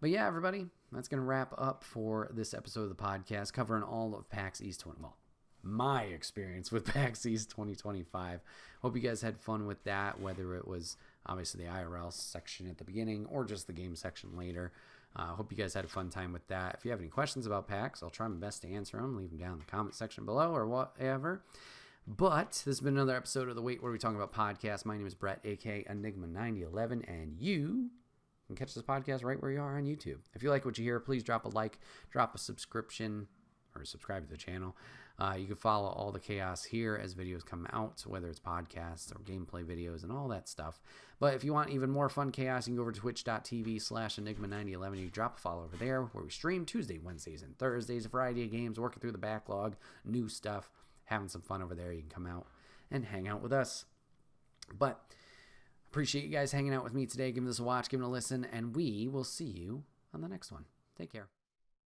But yeah, everybody, that's going to wrap up for this episode of the podcast, covering all of PAX East 20. Well, my experience with PAX East 2025. Hope you guys had fun with that, whether it was obviously the IRL section at the beginning or just the game section later. Hope you guys had a fun time with that. If you have any questions about PAX, I'll try my best to answer them. Leave them down in the comment section below or whatever. But this has been another episode of the Wait, What Are We Talking About podcast. My name is Bret, aka Enigma9011, and you can catch this podcast right where you are on YouTube. If you like what you hear, please drop a like, drop a subscription, or subscribe to the channel. You can follow all the chaos here as videos come out, whether it's podcasts or gameplay videos and all that stuff. But if you want even more fun chaos, you can go over to twitch.tv/Enigma9011. You can drop a follow over there where we stream Tuesday, Wednesdays, and Thursdays, a variety of games, working through the backlog, new stuff, having some fun over there. You can come out and hang out with us. But appreciate you guys hanging out with me today, giving this a watch, giving it a listen, and we will see you on the next one. Take care.